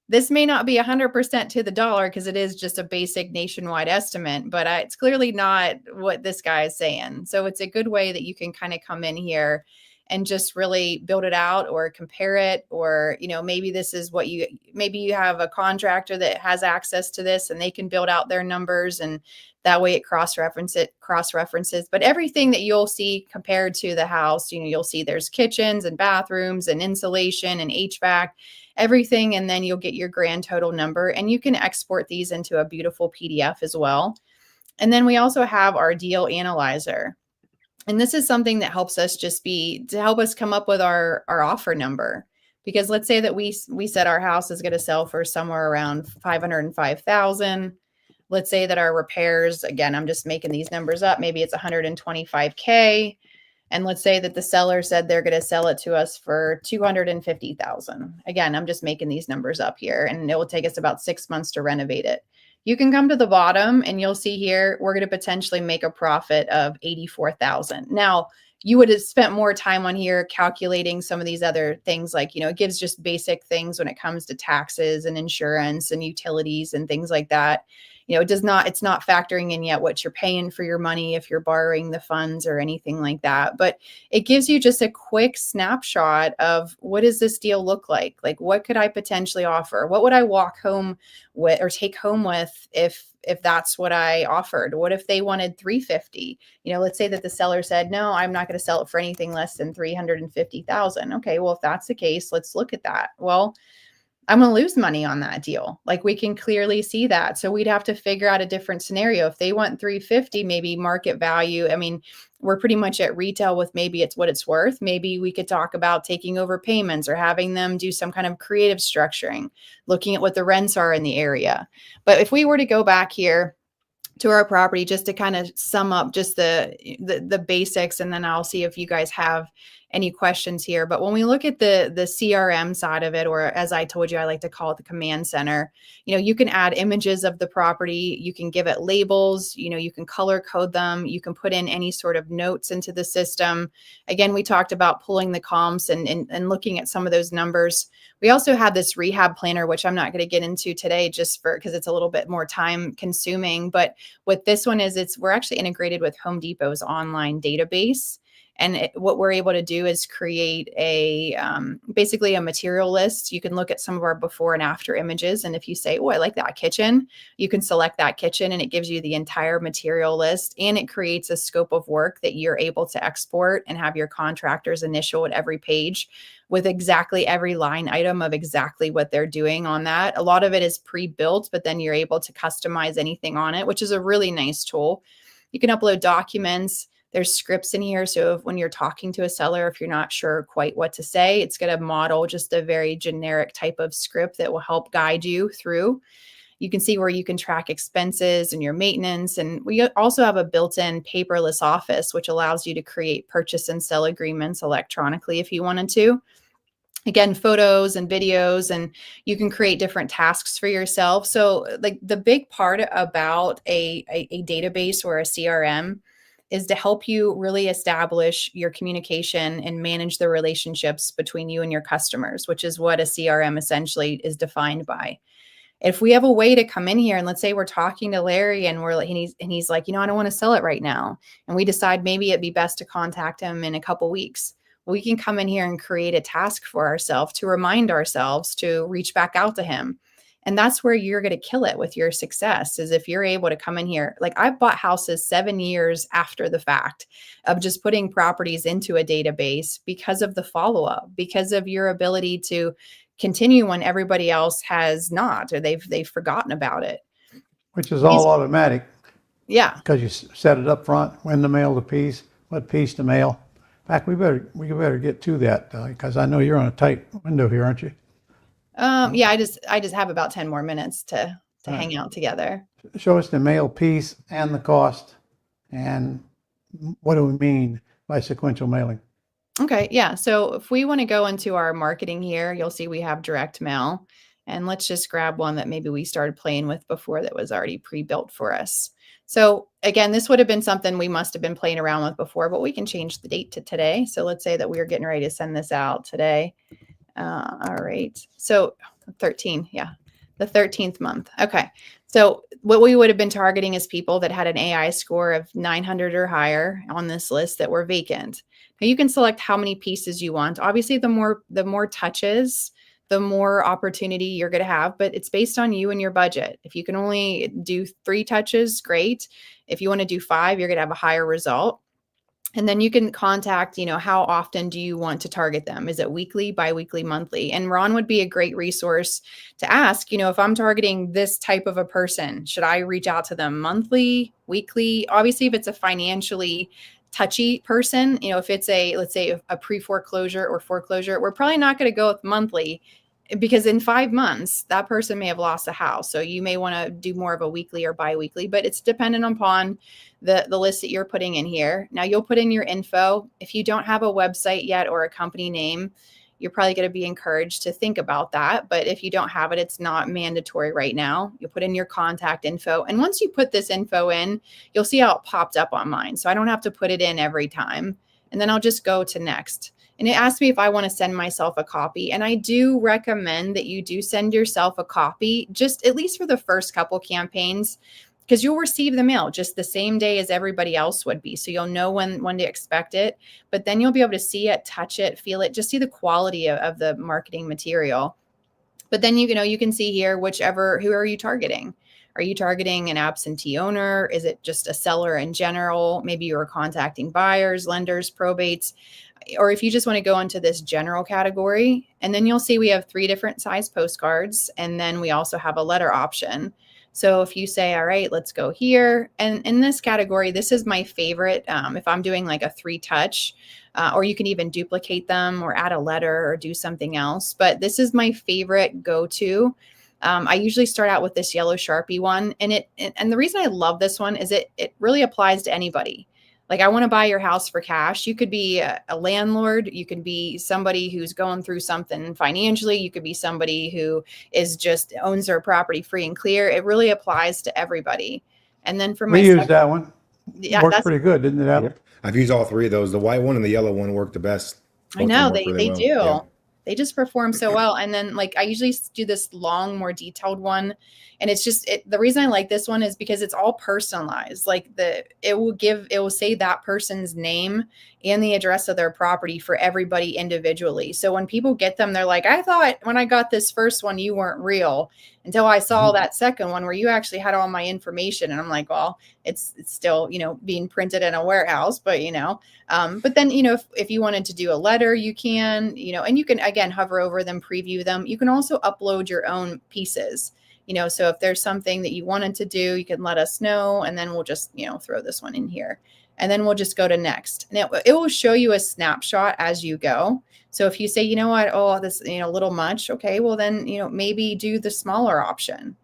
this may not be 100% to the dollar because it is just a basic nationwide estimate, but it's clearly not what this guy is saying. So it's a good way that you can kind of come in here and just really build it out or compare it. Or, you know, maybe this is what maybe you have a contractor that has access to this and they can build out their numbers, and that way it cross references. But everything that you'll see compared to the house, you know, you'll see there's kitchens and bathrooms and insulation and HVAC, everything. And then you'll get your grand total number, and you can export these into a beautiful PDF as well. And then we also have our deal analyzer. And this is something that helps us to help us come up with our offer number. Because let's say that we said our house is going to sell for somewhere around 505,000. Let's say that our repairs, again, I'm just making these numbers up, maybe it's 125K. And let's say that the seller said they're going to sell it to us for 250,000. Again, I'm just making these numbers up here, and it will take us about 6 months to renovate it. You can come to the bottom and you'll see here, we're going to potentially make a profit of 84,000. Now, you would have spent more time on here calculating some of these other things, like, you know, it gives just basic things when it comes to taxes and insurance and utilities and things like that. You know, it's not factoring in yet what you're paying for your money if you're borrowing the funds or anything like that. But it gives you just a quick snapshot of, what does this deal look like? Like, what could I potentially offer? What would I walk home with or take home with if that's what I offered? What if they wanted 350? You know, let's say that the seller said, no, I'm not going to sell it for anything less than 350,000. Okay, well, if that's the case, let's look at that. Well, I'm going to lose money on that deal. Like, we can clearly see that. So we'd have to figure out a different scenario. If they want 350, maybe market value. I mean, we're pretty much at retail with maybe it's what it's worth. Maybe we could talk about taking over payments or having them do some kind of creative structuring, looking at what the rents are in the area. But if we were to go back here to our property, just to kind of sum up just the basics, and then I'll see if you guys have any questions here. But when we look at the CRM side of it, or as I told you, I like to call it the command center, you know, you can add images of the property, you can give it labels, you know, you can color code them, you can put in any sort of notes into the system. Again, we talked about pulling the comps and looking at some of those numbers. We also have this rehab planner, which I'm not going to get into today just because it's a little bit more time consuming. But what this one is, we're actually integrated with Home Depot's online database. And what we're able to do is create basically a material list. You can look at some of our before and after images. And if you say, oh, I like that kitchen, you can select that kitchen, and it gives you the entire material list. And it creates a scope of work that you're able to export and have your contractors initial at every page with exactly every line item of exactly what they're doing on that. A lot of it is pre-built, but then you're able to customize anything on it, which is a really nice tool. You can upload documents. There's scripts in here. So when you're talking to a seller, if you're not sure quite what to say, it's going to model just a very generic type of script that will help guide you through. You can see where you can track expenses and your maintenance. And we also have a built-in paperless office, which allows you to create purchase and sell agreements electronically if you wanted to. Again, photos and videos, and you can create different tasks for yourself. So like the big part about a database or a CRM is to help you really establish your communication and manage the relationships between you and your customers, which is what a CRM essentially is defined by. If we have a way to come in here and let's say we're talking to Larry and he's like, you know, I don't want to sell it right now. And we decide maybe it'd be best to contact him in a couple weeks. We can come in here and create a task for ourselves to remind ourselves to reach back out to him. And that's where you're going to kill it with your success, is if you're able to come in here. Like, I've bought houses 7 years after the fact of just putting properties into a database because of the follow-up, because of your ability to continue when everybody else has not, or they've forgotten about it. Which is all automatic. Yeah. Because you set it up front, when to mail the piece, what piece to mail. In fact, we better get to that because I know you're on a tight window here, aren't you? Yeah, I just have about 10 more minutes to hang out together. show us the mail piece and the cost, and what do we mean by sequential mailing? Okay, yeah. So if we want to go into our marketing here, you'll see we have direct mail. And let's just grab one that maybe we started playing with before that was already pre-built for us. So again, this would have been something we must have been playing around with before, but we can change the date to today. So let's say that we are getting ready to send this out today. All right. So 13, yeah, the 13th month. Okay. So what we would have been targeting is people that had an AI score of 900 or higher on this list that were vacant. Now you can select how many pieces you want. Obviously, the more touches, the more opportunity you're going to have, but it's based on you and your budget. If you can only do 3 touches, great. If you want to do 5, you're going to have a higher result. And then you can contact, how often do you want to target them? Is it weekly, biweekly, monthly? And Ron would be a great resource to ask, if I'm targeting this type of a person, should I reach out to them monthly, weekly? Obviously, if it's a financially touchy person, if it's let's say a pre-foreclosure or foreclosure, we're probably not going to go with monthly, because in 5 months, that person may have lost a house. So you may want to do more of a weekly or biweekly, but it's dependent upon the list that you're putting in here. Now you'll put in your info. If you don't have a website yet or a company name, you're probably going to be encouraged to think about that. But if you don't have it, it's not mandatory right now. You'll put in your contact info. And once you put this info in, you'll see how it popped up on mine. So I don't have to put it in every time. And then I'll just go to next. And it asked me if I want to send myself a copy. And I do recommend that you do send yourself a copy, just at least for the first couple campaigns, because you'll receive the mail just the same day as everybody else would be. So you'll know when to expect it, but then you'll be able to see it, touch it, feel it, just see the quality of the marketing material. But then, you can see here, who are you targeting? Are you targeting an absentee owner? Is it just a seller in general? Maybe you're contacting buyers, lenders, probates, or if you just want to go into this general category. And then you'll see we have 3 different size postcards. And then we also have a letter option. So if you say, all right, let's go here. And in this category, this is my favorite. If I'm doing like a 3 touch, or you can even duplicate them or add a letter or do something else. But this is my favorite go-to. I usually start out with this yellow Sharpie one. And the reason I love this one is it really applies to anybody. Like, I want to buy your house for cash. You could be a landlord. You could be somebody who's going through something financially. You could be somebody who is just owns their property free and clear. It really applies to everybody. And then for my We used that one. Yeah, Worked pretty good, didn't it, Adam? I've used all 3 of those. The white one and the yellow one work the best. I know Both of them work they really do. well. Yeah. They just perform so well. And then I usually do this long, more detailed one. And it's just, the reason I like this one is because it's all personalized. It will say that person's name and the address of their property for everybody individually. So when people get them, they're like, I thought when I got this first one, you weren't real, until I saw that second one where you actually had all my information. And I'm like, well, it's still, being printed in a warehouse, but but then, if you wanted to do a letter, you can, and you can, again, hover over them, preview them. You can also upload your own pieces, so if there's something that you wanted to do, you can let us know, and then we'll just, throw this one in here, and then we'll just go to next. And it will show you a snapshot as you go. So if you say, oh, this, a little much. Okay, well then, maybe do the smaller option.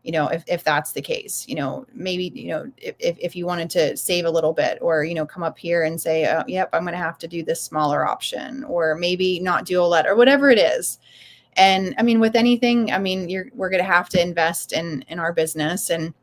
If that's the case, maybe, if you wanted to save a little bit, or, come up here and say, yep, I'm going to have to do this smaller option, or maybe not do a letter, whatever it is. And I mean, with anything, we're going to have to invest in our business. And,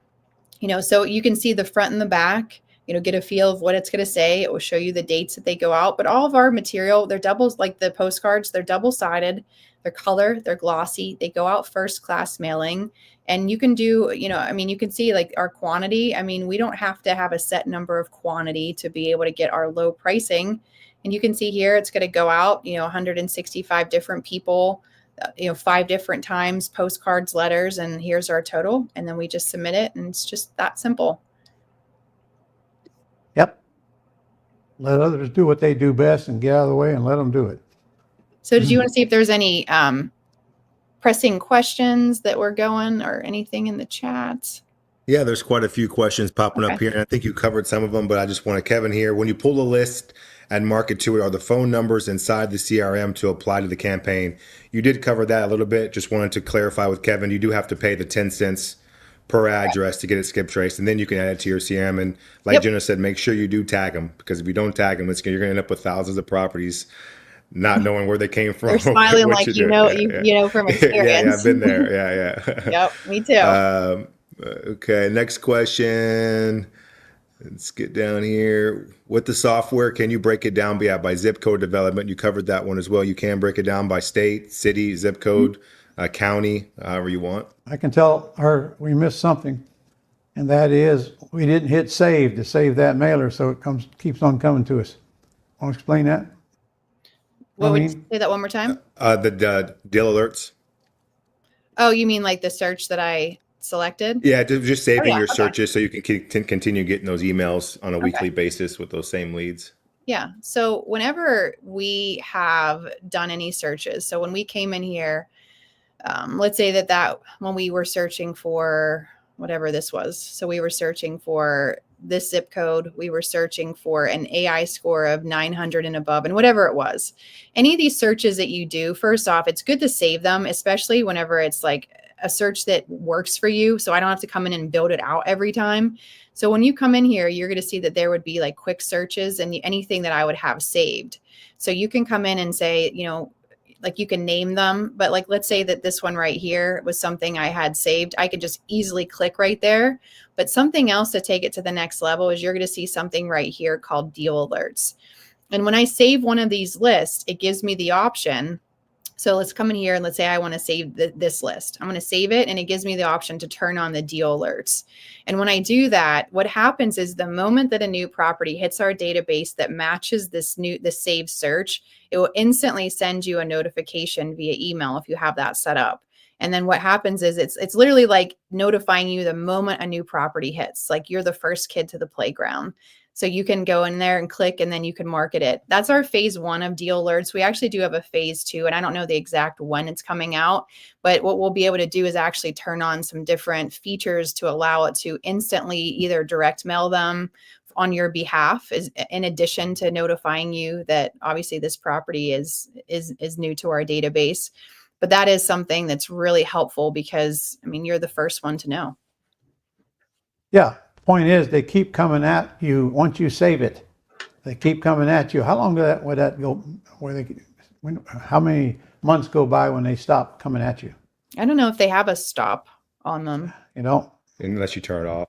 so you can see the front and the back, get a feel of what it's going to say. It will show you the dates that they go out, but all of our material, they're doubles, like the postcards, they're double-sided, they're color, they're glossy, they go out first class mailing. And you can do, you can see our quantity. We don't have to have a set number of quantity to be able to get our low pricing. And you can see here, it's going to go out, 165 different people, 5 different times, postcards, letters, and here's our total. And then we just submit it, and it's just that simple. Yep. Let others do what they do best and get out of the way and let them do it. So did you want to see if there's any pressing questions that were going, or anything in the chat? Yeah, there's quite a few questions popping up here, and I think you covered some of them, but I just want Kevin here. When you pull the list and mark it to it, are the phone numbers inside the CRM to apply to the campaign? You did cover that a little bit. Just wanted to clarify with Kevin, you do have to pay the 10 cents per address to get it skip traced, and then you can add it to your CRM. And like Yep. Jenna said, make sure you do tag them, because if you don't tag them, you're going to end up with thousands of properties not knowing where they came from. You're smiling what like you you do. know Yeah, you yeah. you know from Yeah, experience. I've been there. Yeah, Yep, me too. yeah. Okay, next question. Let's get down here. With the software, can you break it down by zip code development? You covered that one as well. You can break it down by state, city, zip code, county, however you want. I can tell her we missed something, and that is we didn't hit save to save that mailer, so it keeps on coming to us. Want to explain that? What would you mean- say that one more time? The deal alerts. Oh, you mean like the search that I selected? Yeah, just saving yeah, your okay. searches so you can continue getting those emails on a weekly basis with those same leads. Yeah. So whenever we have done any searches, so when we came in here, let's say that when we were searching for whatever this was, so we were searching for this zip code, we were searching for an AI score of 900 and above, and whatever it was. Any of these searches that you do, first off, it's good to save them, especially whenever it's like a search that works for you. So I don't have to come in and build it out every time. So when you come in here, you're going to see that there would be like quick searches and anything that I would have saved. So you can come in and say, like you can name them, but like, let's say that this one right here was something I had saved. I could just easily click right there. But something else to take it to the next level is you're going to see something right here called deal alerts. And when I save one of these lists, it gives me the option. So let's come in here and let's say I want to save this list. I'm going to save it, and it gives me the option to turn on the deal alerts. And when I do that, what happens is the moment that a new property hits our database that matches this saved search, it will instantly send you a notification via email if you have that set up. And then what happens is it's literally like notifying you the moment a new property hits, like you're the first kid to the playground. So you can go in there and click, and then you can market it. That's our phase 1 of deal alerts. We actually do have a phase 2, and I don't know the exact when it's coming out, but what we'll be able to do is actually turn on some different features to allow it to instantly either direct mail them on your behalf, in addition to notifying you that obviously this property is new to our database. But that is something that's really helpful because, I mean, you're the first one to know. Yeah. Point is, they keep coming at you once you save it. They keep coming at you. How long would that go? How many months go by when they stop coming at you? I don't know if they have a stop on them. Unless you turn it off.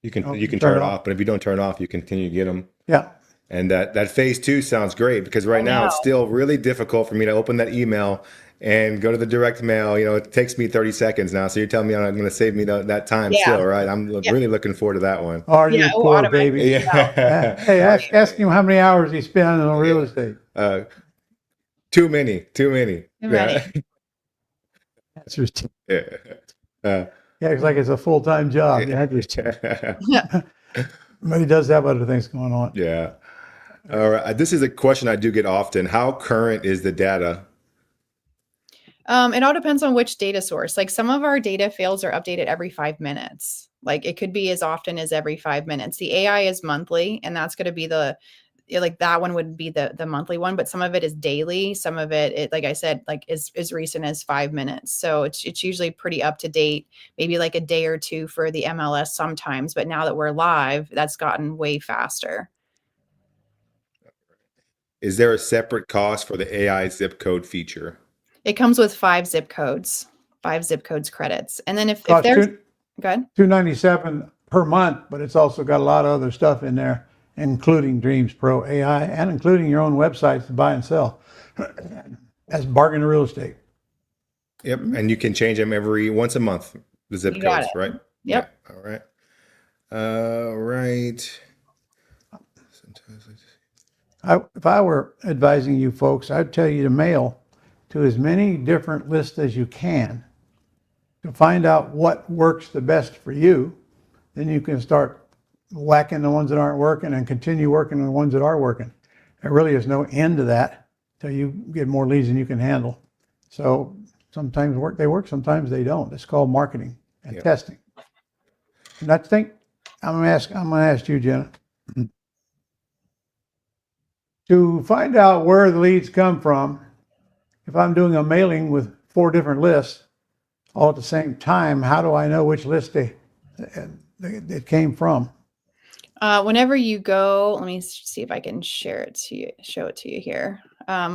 You can turn turn it it off. off, but if you don't turn it off, you continue to get them. Yeah. And that phase 2 sounds great, because right now it's still really difficult for me to open that email and go to the direct mail. It takes me 30 seconds now. So you're telling me I'm going to save me that time still, right? I'm really looking forward to that one. Are you poor baby? Yeah. Hey, ask him how many hours he spent on real estate. Too many. Yeah. That's just, Yeah. it's like it's a full-time job. Yeah, but he does have other things going on. Yeah. All right. This is a question I do get often. How current is the data? It all depends on which data source. Like some of our data fields are updated every 5 minutes. Like it could be as often as every 5 minutes. The AI is monthly, and that's going to be that one would be the monthly one, but some of it is daily. Some of it, like I said, like is recent as 5 minutes. So it's usually pretty up to date, maybe like a day or two for the MLS sometimes. But now that we're live, that's gotten way faster. Is there a separate cost for the AI zip code feature? It comes with 5 zip codes credits. And then if there's, go ahead. $297 per month, but it's also got a lot of other stuff in there, including Dreams Pro AI and including your own websites to buy and sell as bargain real estate. Yep. And you can change them once a month, the zip codes, right? Yep. Yeah. All right. All right. If I were advising you folks, I'd tell you to mail to as many different lists as you can to find out what works the best for you. Then you can start whacking the ones that aren't working and continue working on the ones that are working. There really is no end to that till you get more leads than you can handle. So sometimes they work, sometimes they don't. It's called marketing and testing. And I think I'm gonna ask you, Jenna, to find out where the leads come from. If I'm doing a mailing with 4 different lists, all at the same time, how do I know which list it came from? Whenever you go, let me see if I can show it to you here.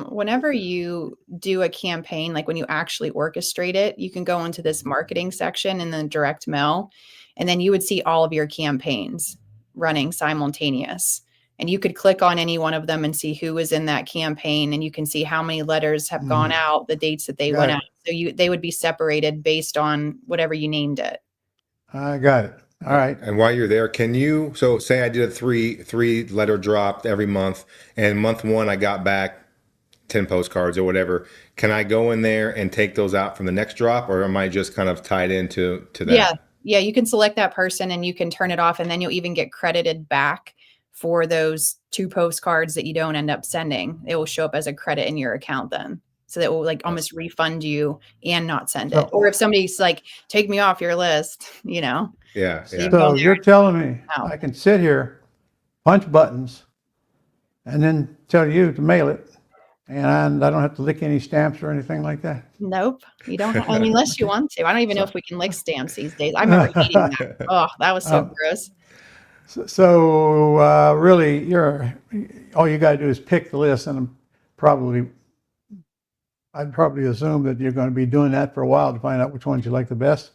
Whenever you do a campaign, like when you actually orchestrate it, you can go into this marketing section in the direct mail, and then you would see all of your campaigns running simultaneous. And you could click on any one of them and see who was in that campaign, and you can see how many letters have gone out, the dates that they went out. So they would be separated based on whatever you named it. I got it. All right. And while you're there, can you, so say I did a three letter drop every month, and month one I got back 10 postcards or whatever. Can I go in there and take those out from the next drop, or am I just kind of tied into that? Yeah, you can select that person and you can turn it off, and then you'll even get credited back for those 2 postcards that you don't end up sending. It will show up as a credit in your account then. So that will like almost refund you and not send it. Or if somebody's like, take me off your list, you know. Yeah. So you're telling me I can sit here, punch buttons, and then tell you to mail it, and I don't have to lick any stamps or anything like that? Nope, you don't. I mean, unless you want to. I don't even know if we can lick stamps these days. I remember hating that. Oh, that was so gross. So really, all you got to do is pick the list, and I'd probably assume that you're going to be doing that for a while to find out which ones you like the best.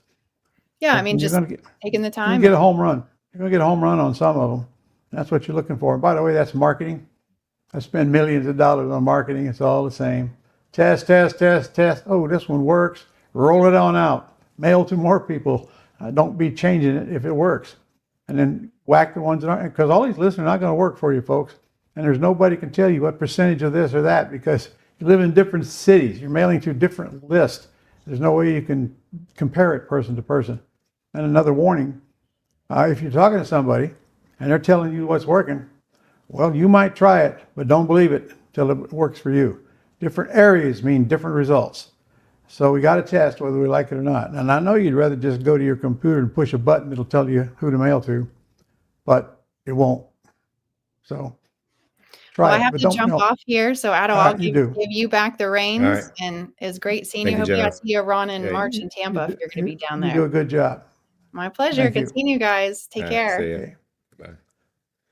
Yeah, I mean, just taking the time. You get a home run. You're going to get a home run on some of them. That's what you're looking for. By the way, that's marketing. I spend millions of dollars on marketing. It's all the same. Test, test, test, test. Oh, this one works. Roll it on out. Mail to more people. Don't be changing it if it works. And then whack the ones that aren't, because all these lists are not going to work for you folks. And there's nobody can tell you what percentage of this or that, because you live in different cities. You're mailing to different lists. There's no way you can compare it person to person. And another warning, if you're talking to somebody and they're telling you what's working, well, you might try it, but don't believe it till it works for you. Different areas mean different results. So we got to test whether we like it or not. And I know you'd rather just go to your computer and push a button that'll tell you who to mail to, but it won't. So try I have to jump off here. So I'll give you back the reins. Right. And it's great seeing you. Hope I see you, Ron, in March in Tampa if you're going to be down there. You do a good job. My pleasure. Good seeing you guys. Take care. See you. Bye.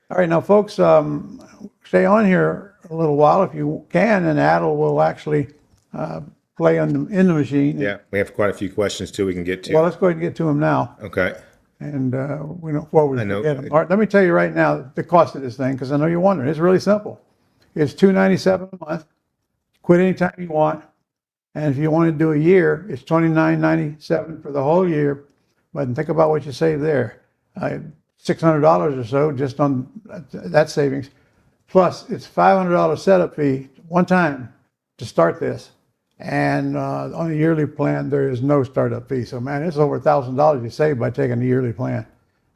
All right, now folks, stay on here a little while if you can, and Adel will actually play in the machine. Yeah, we have quite a few questions too we can get to. Well, let's go ahead and get to them now. Okay. And we don't forward to get them. All right, let me tell you right now the cost of this thing, because I know you're wondering. It's really simple. It's $297 a month. Quit anytime you want. And if you want to do a year, it's $29.97 for the whole year. But think about what you save there. $600 or so just on that savings. Plus, it's $500 setup fee one time to start this. And on a yearly plan, there is no startup fee. So, man, it's over $1,000 you save by taking a yearly plan.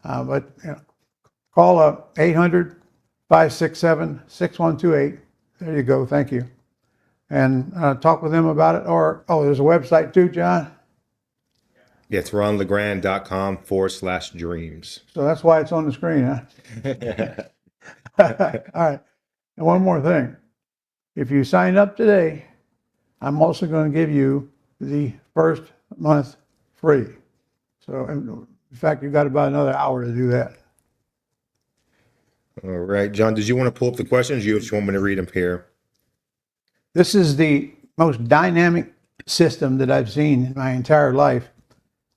But call 800-567-6128. There you go. Thank you. And talk with them about it. Or, there's a website too, John? Yeah, it's ronlegrand.com/dreams. So that's why it's on the screen, huh? All right. And one more thing. If you sign up today, I'm also going to give you the first month free. So, in fact, you've got about another hour to do that. All right. John, did you want to pull up the questions? You just want me to read them here? This is the most dynamic system that I've seen in my entire life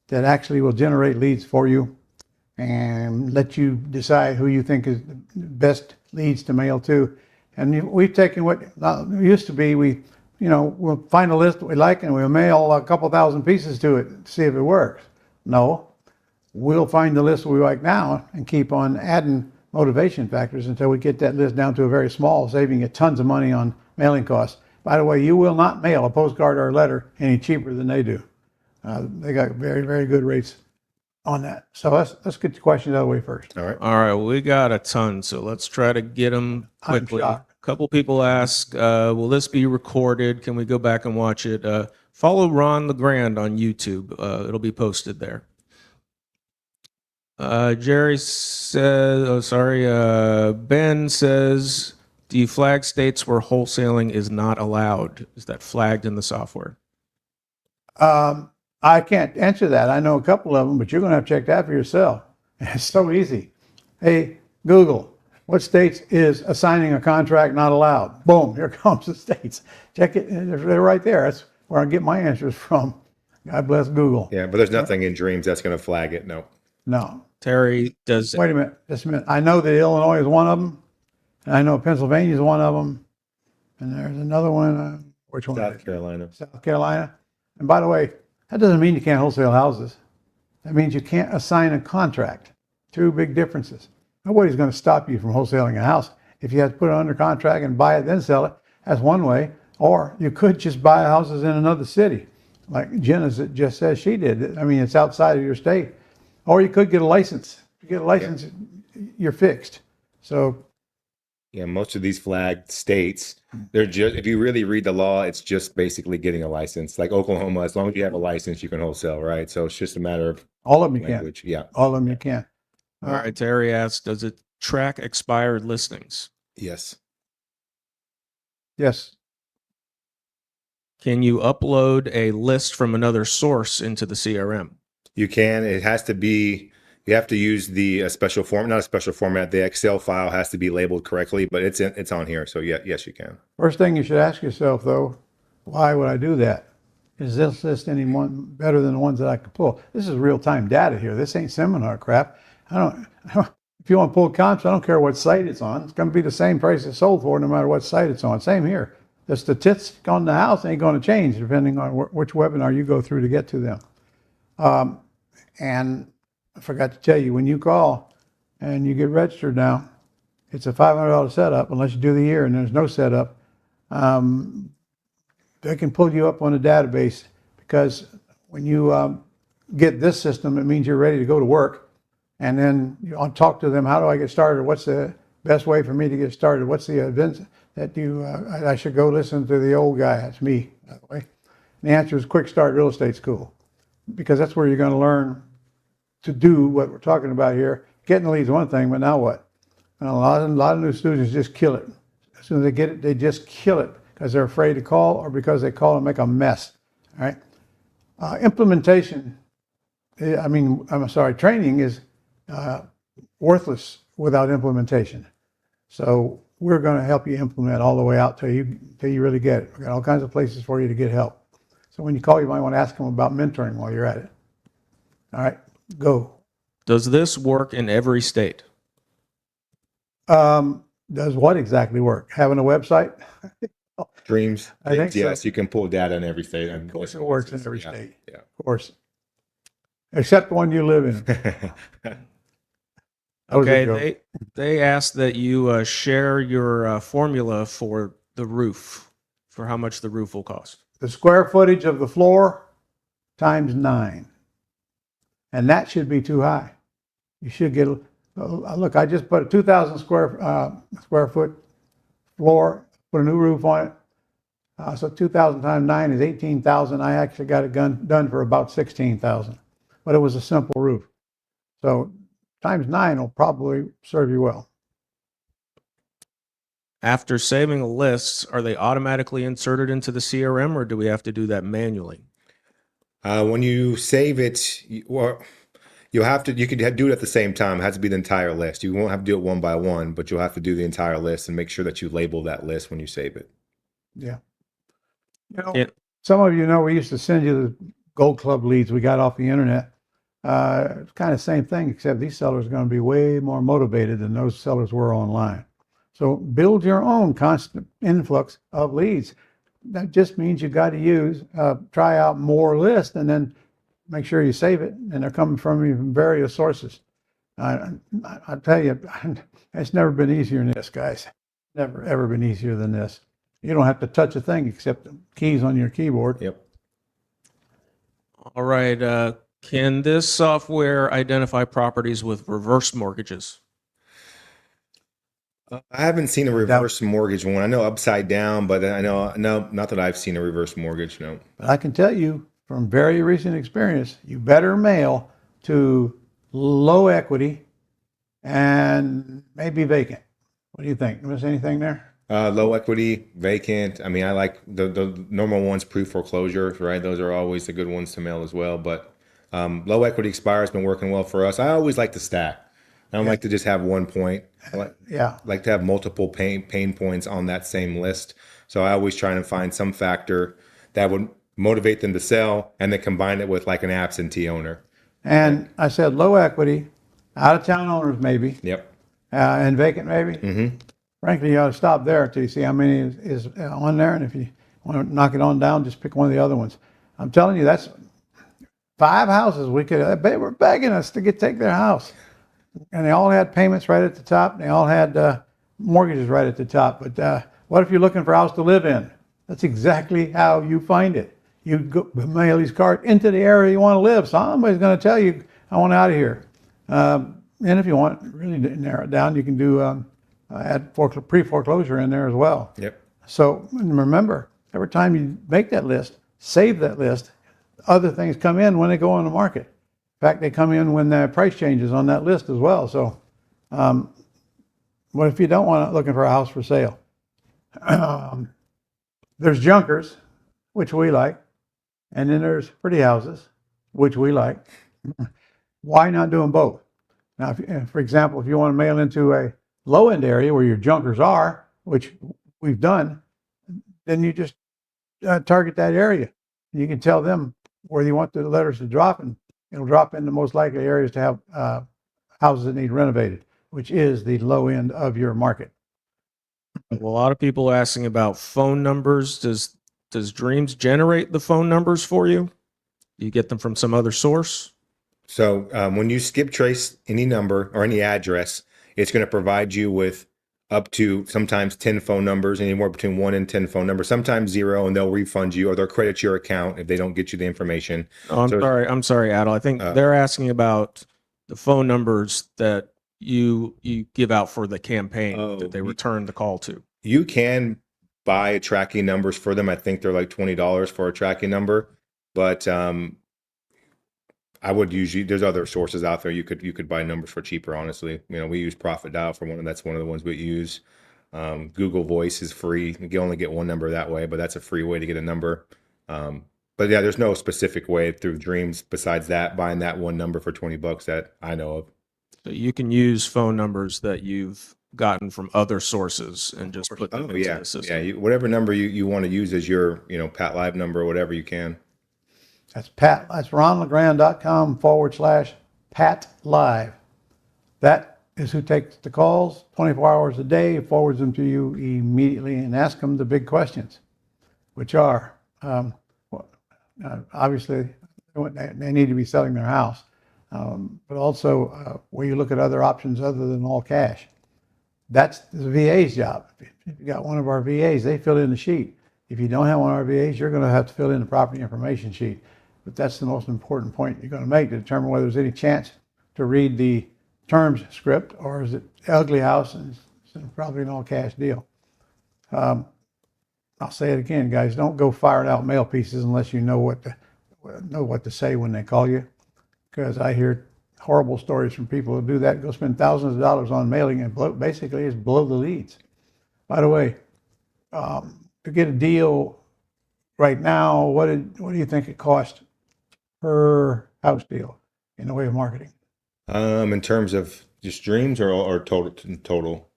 that actually will generate leads for you and let you decide who you think is the best leads to mail to. And we've taken what used to be, we'll find a list that we like and we'll mail a couple thousand pieces to it to see if it works. No, we'll find the list we like now and keep on adding motivation factors until we get that list down to a very small, saving you tons of money on mailing costs. By the way, you will not mail a postcard or a letter any cheaper than they do. They got very, very good rates on that. So let's get the questions out of the way first. All right. All right. Well, we got a ton, so let's try to get them quickly. A couple people ask, will this be recorded? Can we go back and watch it? Follow Ron LeGrand on YouTube. It'll be posted there. Jerry says, Ben says, do you flag states where wholesaling is not allowed? Is that flagged in the software? I can't answer that. I know a couple of them, but you're going to have to check that for yourself. It's so easy. Hey, Google, what states is assigning a contract not allowed? Boom, here comes the states. Check it. They're right there. That's where I get my answers from. God bless Google. Yeah, but there's nothing in Dreams that's going to flag it. No. No. Terry, does Wait a minute. Just a minute. I know that Illinois is one of them. And I know Pennsylvania is one of them. And there's another one. Which one? South Carolina. South Carolina. And by the way, that doesn't mean you can't wholesale houses. That means you can't assign a contract. Two big differences. Nobody's going to stop you from wholesaling a house. If you have to put it under contract and buy it, then sell it, that's one way. Or you could just buy houses in another city, like Jenna just says she did. I mean, it's outside of your state. Or you could get a license. If you get a license, you're fixed. So, Yeah, most of these flagged states, they're just, if you really read the law, it's just basically getting a license. Like Oklahoma, as long as you have a license, you can wholesale, right? So it's just a matter of all of them you language. can. Yeah. All of them you can. all right? Terry asks, does it track expired listings? Yes. Yes. Can you upload a list from another source into the CRM? You can. It has to be, you have to use the special form, not a special format. The Excel file has to be labeled correctly, but it's on here. So yeah, yes, you can. First thing you should ask yourself, though, why would I do that? Is this list any one better than the ones that I could pull? This is real-time data here. This ain't seminar crap. If you want to pull comps, I don't care what site it's on. It's going to be the same price it's sold for no matter what site it's on. Same here. The statistic on the house ain't going to change depending on which webinar you go through to get to them. And I forgot to tell you, when you call and you get registered now, it's a $500 setup unless you do the year and there's no setup. They can pull you up on a database because when you get this system, it means you're ready to go to work. And then I'll talk to them. How do I get started? What's the best way for me to get started? What's the events that I should go listen to the old guy? That's me, by the way. And the answer is Quick Start Real Estate School, because that's where you're going to learn to do what we're talking about here. Getting the leads is one thing, but now what? And a lot of new students just kill it. As soon as they get it, they just kill it because they're afraid to call or because they call and make a mess. All right. Implementation. Training is worthless without implementation. So we're going to help you implement all the way out till you really get it. We've got all kinds of places for you to get help. So when you call, you might want to ask them about mentoring while you're at it. All right, go. Does this work in every state? Does what exactly work? Having a website? Dreams. I think yes, so. you can pull data in every state. Of course, it works in every state. Yeah. Of course. Except the one you live in. Okay, they ask that you share your formula for the roof, for how much the roof will cost. The square footage of the floor times 9. And that should be too high. You should get, look, I just put a 2,000 square foot floor, put a new roof on it. So 2,000 times 9 is 18,000. I actually got it done for about 16,000, but it was a simple roof. So times 9 will probably serve you well. After saving the lists, are they automatically inserted into the CRM, or do we have to do that manually? When you save it, you could do it at the same time. It has to be the entire list. You won't have to do it one by one, but you'll have to do the entire list and make sure that you label that list when you save it. Yeah. Some of you know we used to send you the Gold Club leads we got off the internet. It's kind of the same thing, except these sellers are going to be way more motivated than those sellers were online. So build your own constant influx of leads. That just means you got to try out more lists and then make sure you save it. And they're coming from various sources. I tell you, it's never been easier than this, guys. Never, ever been easier than this. You don't have to touch a thing except the keys on your keyboard. Yep. All right. Can this software identify properties with reverse mortgages? I haven't seen a reverse mortgage one. I know upside down, but I know, no, not that I've seen a reverse mortgage, no. But I can tell you from very recent experience, you better mail to low equity and maybe vacant. What do you think? Miss anything there? Low equity, vacant. I mean, I like the normal ones, pre-foreclosure, right? Those are always the good ones to mail as well. But low equity expire has been working well for us. I always like to stack. I don't like to just have one point. Yeah. Like to have multiple pain points on that same list. So I always try to find some factor that would motivate them to sell, and then combine it with like an absentee owner. And I said low equity, out of town owners maybe, Yep. and vacant maybe. Mm-hmm. Frankly, you ought to stop there until you see how many is on there. And if you want to knock it on down, just pick one of the other ones. I'm telling you, that's 5 houses they were begging us to take their house. And they all had payments right at the top. And they all had mortgages right at the top. But what if you're looking for a house to live in? That's exactly how you find it. You go, mail these cards into the area you want to live. Somebody's going to tell you, I want out of here. And if you want really to narrow it down, you can do add pre-foreclosure in there as well. Yep. So remember, every time you make that list, save that list. Other things come in when they go on the market. In fact, they come in when the price changes on that list as well. So what if you don't want looking for a house for sale? There's junkers, which we like. And then there's pretty houses, which we like. Why not do them both? Now, for example, if you want to mail into a low-end area where your junkers are, which we've done, then you just target that area. You can tell them where you want the letters to drop, and it'll drop in the most likely areas to have houses that need renovated, which is the low end of your market. A lot of people asking about phone numbers. Does Dreams generate the phone numbers for you? Do you get them from some other source? So when you skip trace any number or any address, it's going to provide you with up to sometimes 10 phone numbers, anywhere between 1 and 10 phone numbers, sometimes 0, and they'll refund you or they'll credit your account if they don't get you the information. Oh, I'm sorry, Adel. I think they're asking about the phone numbers that you give out for the campaign that they return the call to. You can buy tracking numbers for them. I think they're like $20 for a tracking number, but I would usually, there's other sources out there. You could buy numbers for cheaper, honestly. You know, we use Profit Dial for one, and that's one of the ones we use. Google Voice is free. You can only get one number that way, but that's a free way to get a number. But yeah, there's no specific way through Dreams besides that, buying that one number for $20 that I know of. So you can use phone numbers that you've gotten from other sources and just put them into the system. Yeah, whatever number you want to use as your, Pat Live number or whatever you can. That's ronlegrand.com/Pat Live. That is who takes the calls 24 hours a day, forwards them to you immediately, and ask them the big questions, which are, obviously, they need to be selling their house, but also where you look at other options other than all cash. That's the VA's job. If you got one of our VAs, they fill in the sheet. If you don't have one of our VAs, you're going to have to fill in the property information sheet. But that's the most important point you're going to make to determine whether there's any chance to read the terms script, or is it ugly house and it's probably an all cash deal. I'll say it again, guys. Don't go firing out mail pieces unless you know what to say when they call you, because I hear horrible stories from people who do that, go spend thousands of dollars on mailing, and basically it's blow the leads. By the way, to get a deal right now, what do you think it costs per house deal in the way of marketing? In terms of just Dreams or total?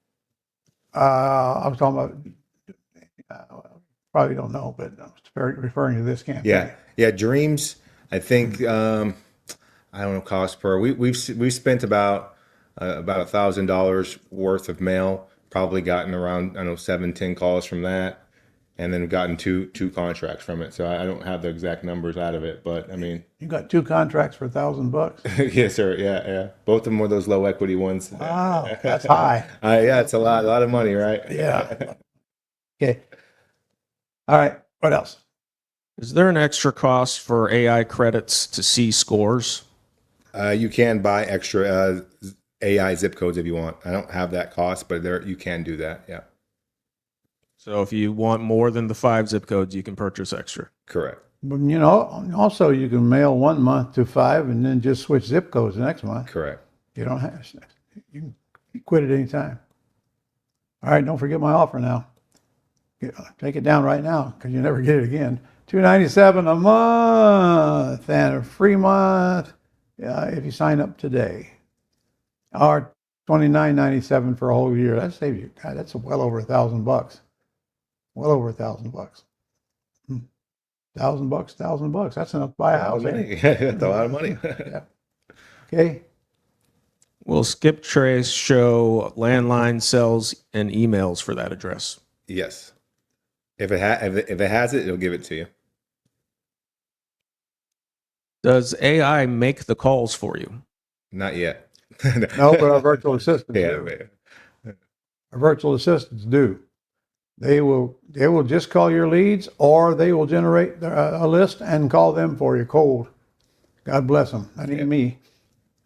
I was talking about, probably don't know, but I was referring to this campaign. Yeah. Dreams, I think, I don't know, cost per, we've spent about $1,000 worth of mail, probably gotten around, 7-10 calls from that, and then gotten two contracts from it. So I don't have the exact numbers out of it, but I mean, you got 2 contracts for $1,000. Yes, sir. Yeah. Both of them were those low equity ones. Wow, that's high. Yeah, it's a lot of money, right? Yeah. Okay. All right. What else? Is there an extra cost for AI credits to see scores? You can buy extra AI zip codes if you want. I don't have that cost, but you can do that. Yeah. So if you want more than the 5 zip codes, you can purchase extra. Correct. But, also you can mail 1 month to 5 and then just switch zip codes the next month. Correct. You don't have, you can quit at any time. All right. Don't forget my offer now. take it down right now because you never get it again. $297 a month and a free month if you sign up today. Or $29.97 for a whole year. That saves you. God, that's well over $1,000. Well over $1,000. $1,000. That's enough to buy a house. That's a lot of money. Yeah. Okay. Will Skip Trace show landline cells and emails for that address? Yes. If it has it, it'll give it to you. Does AI make the calls for you? Not yet. No, but our virtual assistants Yeah, do. Our virtual assistants do. They will just call your leads, or they will generate a list and call them for you cold. God bless them. That ain't me.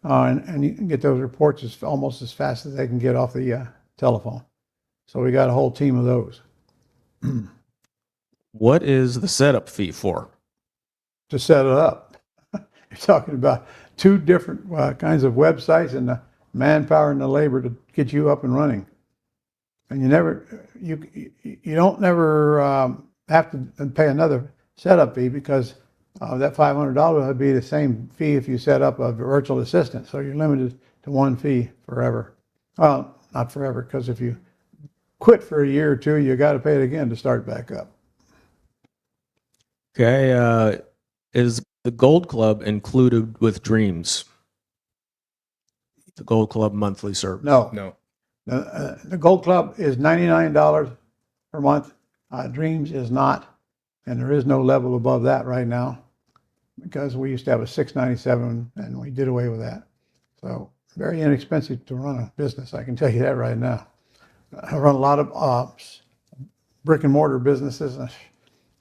And you can get those reports almost as fast as they can get off the telephone. So we got a whole team of those. What is the setup fee for? To set it up. You're talking about two different kinds of websites and the manpower and the labor to get you up and running. And you don't never have to pay another setup fee because that $500 would be the same fee if you set up a virtual assistant. So you're limited to one fee forever. Well, not forever, because if you quit for a year or two, you got to pay it again to start back up. Okay. Is the Gold Club included with Dreams? The Gold Club monthly service? No. The Gold Club is $99 per month. Dreams is not, and there is no level above that right now because we used to have a $697 and we did away with that. So very inexpensive to run a business, I can tell you that right now. I run a lot of brick and mortar businesses. I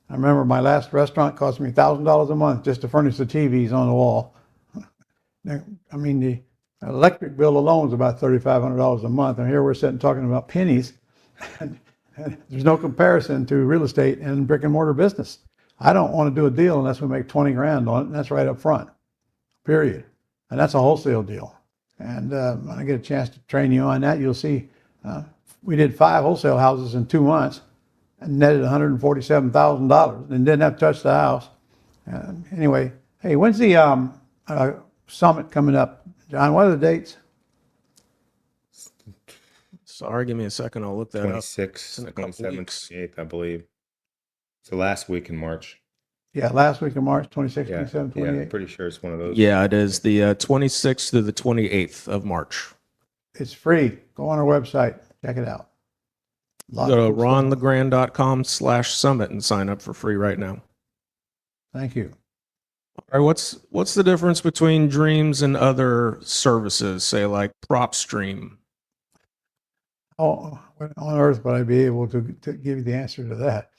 remember my last restaurant cost me $1,000 a month just to furnish the TVs on the wall. I mean, the electric bill alone is about $3,500 a month, and here we're sitting talking about pennies. And there's no comparison to real estate and brick and mortar business. I don't want to do a deal unless we make 20 grand on it, and that's right up front, period. And that's a wholesale deal. And when I get a chance to train you on that, you'll see we did 5 wholesale houses in 2 months and netted $147,000 and didn't have to touch the house. Anyway, hey, when's the summit coming up? John, what are the dates? Sorry, give me a second. I'll look that up. 26, in a couple 27, weeks. 28th, I believe. It's the last week in March. Yeah, last week of March, 26, Yeah, 27, yeah, 28. I'm pretty sure it's one of those. Yeah, it is the 26th to the 28th of March. It's free. Go on our website. Check it out. Go to ronlegrand.com/summit and sign up for free right now. Thank you. All right, what's the difference between Dreams and other services, say like PropStream? Oh, when on earth would I be able to give you the answer to that?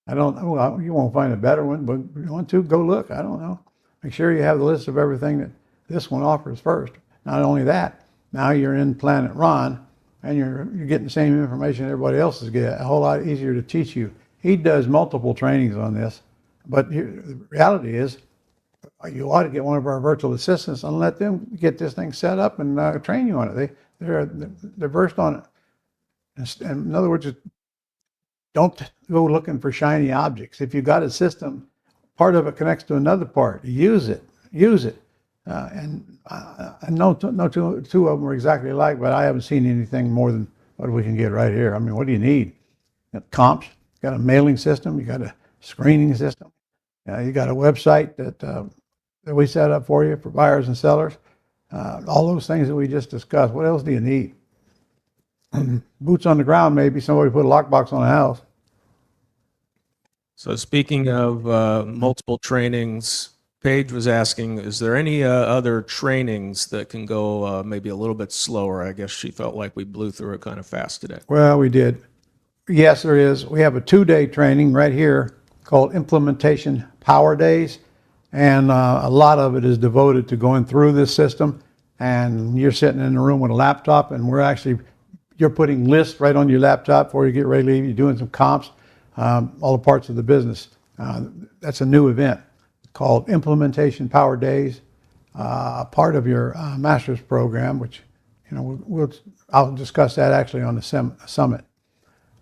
I don't know. Well, you won't find a better one, but if you want to, go look. I don't know. Make sure you have the list of everything that this one offers first. Not only that, now you're in Planet Ron, and you're getting the same information everybody else is getting. A whole lot easier to teach you. He does multiple trainings on this, but the reality is, you ought to get one of our virtual assistants and let them get this thing set up and train you on it. They're versed on it. And in other words, don't go looking for shiny objects. If you've got a system, part of it connects to another part. Use it. And I know two of them are exactly alike, but I haven't seen anything more than what we can get right here. I mean, what do you need? You got comps, you got a mailing system, you got a screening system, you got a website that we set up for you for buyers and sellers. All those things that we just discussed. What else do you need? Boots on the ground, maybe somebody put a lockbox on a house. So speaking of multiple trainings, Paige was asking, is there any other trainings that can go maybe a little bit slower? I guess she felt like we blew through it kind of fast today. Well, we did. Yes, there is. We have a 2-day training right here called Implementation Power Days. And a lot of it is devoted to going through this system. And you're sitting in the room with a laptop, and you're putting lists right on your laptop before you get ready to leave. You're doing some comps, all the parts of the business. That's a new event called Implementation Power Days, part of your master's program, which, I'll discuss that actually on the summit.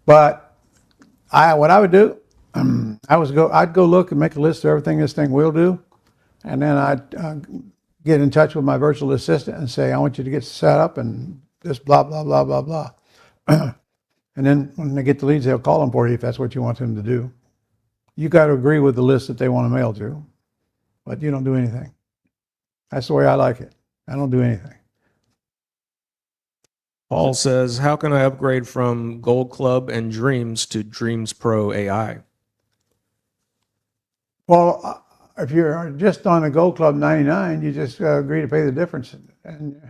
But What I would do, I'd go look and make a list of everything this thing will do, and then I'd get in touch with my virtual assistant and say, I want you to get set up and this blah blah blah blah blah. And then when they get the leads, they'll call them for you if that's what you want them to do. You got to agree with the list that they want to mail to, but you don't do anything. That's the way I like it. I don't do anything. Paul says, how can I upgrade from Gold Club and Dreams to Dreams Pro AI? Well, if you're just on the Gold Club 99, you just agree to pay the difference. And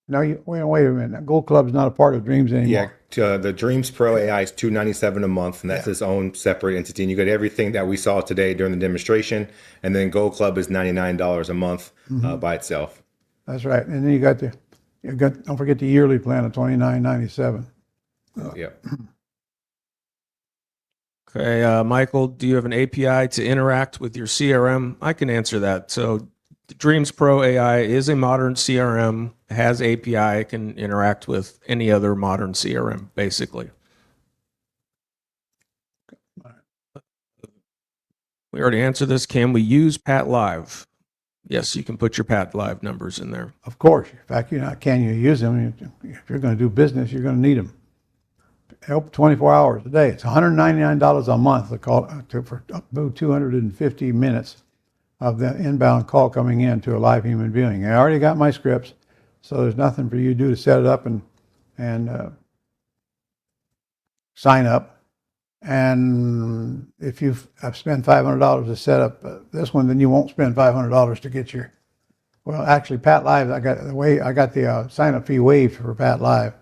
no, wait a minute. Gold Club's not a part of Dreams anymore. Yeah, the Dreams Pro AI is $297 a month, and that's its own separate entity. And you get everything that we saw today during the demonstration. And then Gold Club is $99 a month by itself. That's right. And then you got don't forget the yearly plan of $29.97. Yeah. Okay, Michael, do you have an API to interact with your CRM? I can answer that. So Dreams Pro AI is a modern CRM, has API, can interact with any other modern CRM, basically. We already answered this. Can we use Pat Live? Yes, you can put your Pat Live numbers in there. Of course. In fact, can you use them? If you're going to do business, you're going to need them. Help 24 hours a day. It's $199 a month for up to 250 minutes of the inbound call coming in to a live human being. I already got my scripts, so there's nothing for you to do to set it up and sign up. And if I've spent $500 to set up this one, then you won't spend $500 to get your. Well, actually, Pat Live, I got the sign up fee waived for Pat Live.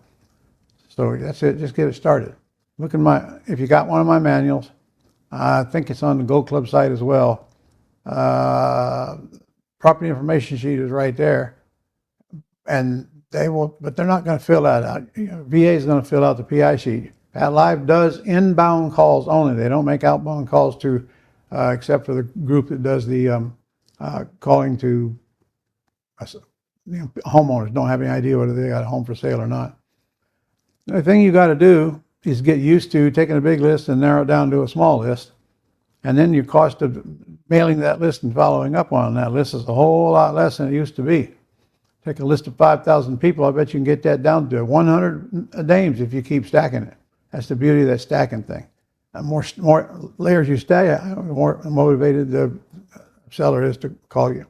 So that's it. Just get it started. Look at if you got one of my manuals, I think it's on the Gold Club site as well. Property information sheet is right there, and but they're not going to fill that out. VA is going to fill out the PI sheet. Pat Live does inbound calls only. They don't make outbound calls except for the group that does the calling to homeowners. Don't have any idea whether they got a home for sale or not. The thing you got to do is get used to taking a big list and narrow it down to a small list. And then your cost of mailing that list and following up on that list is a whole lot less than it used to be. Take a list of 5,000 people, I bet you can get that down to 100 names if you keep stacking it. That's the beauty of that stacking thing. The more layers you stack, the more motivated the seller is to call you.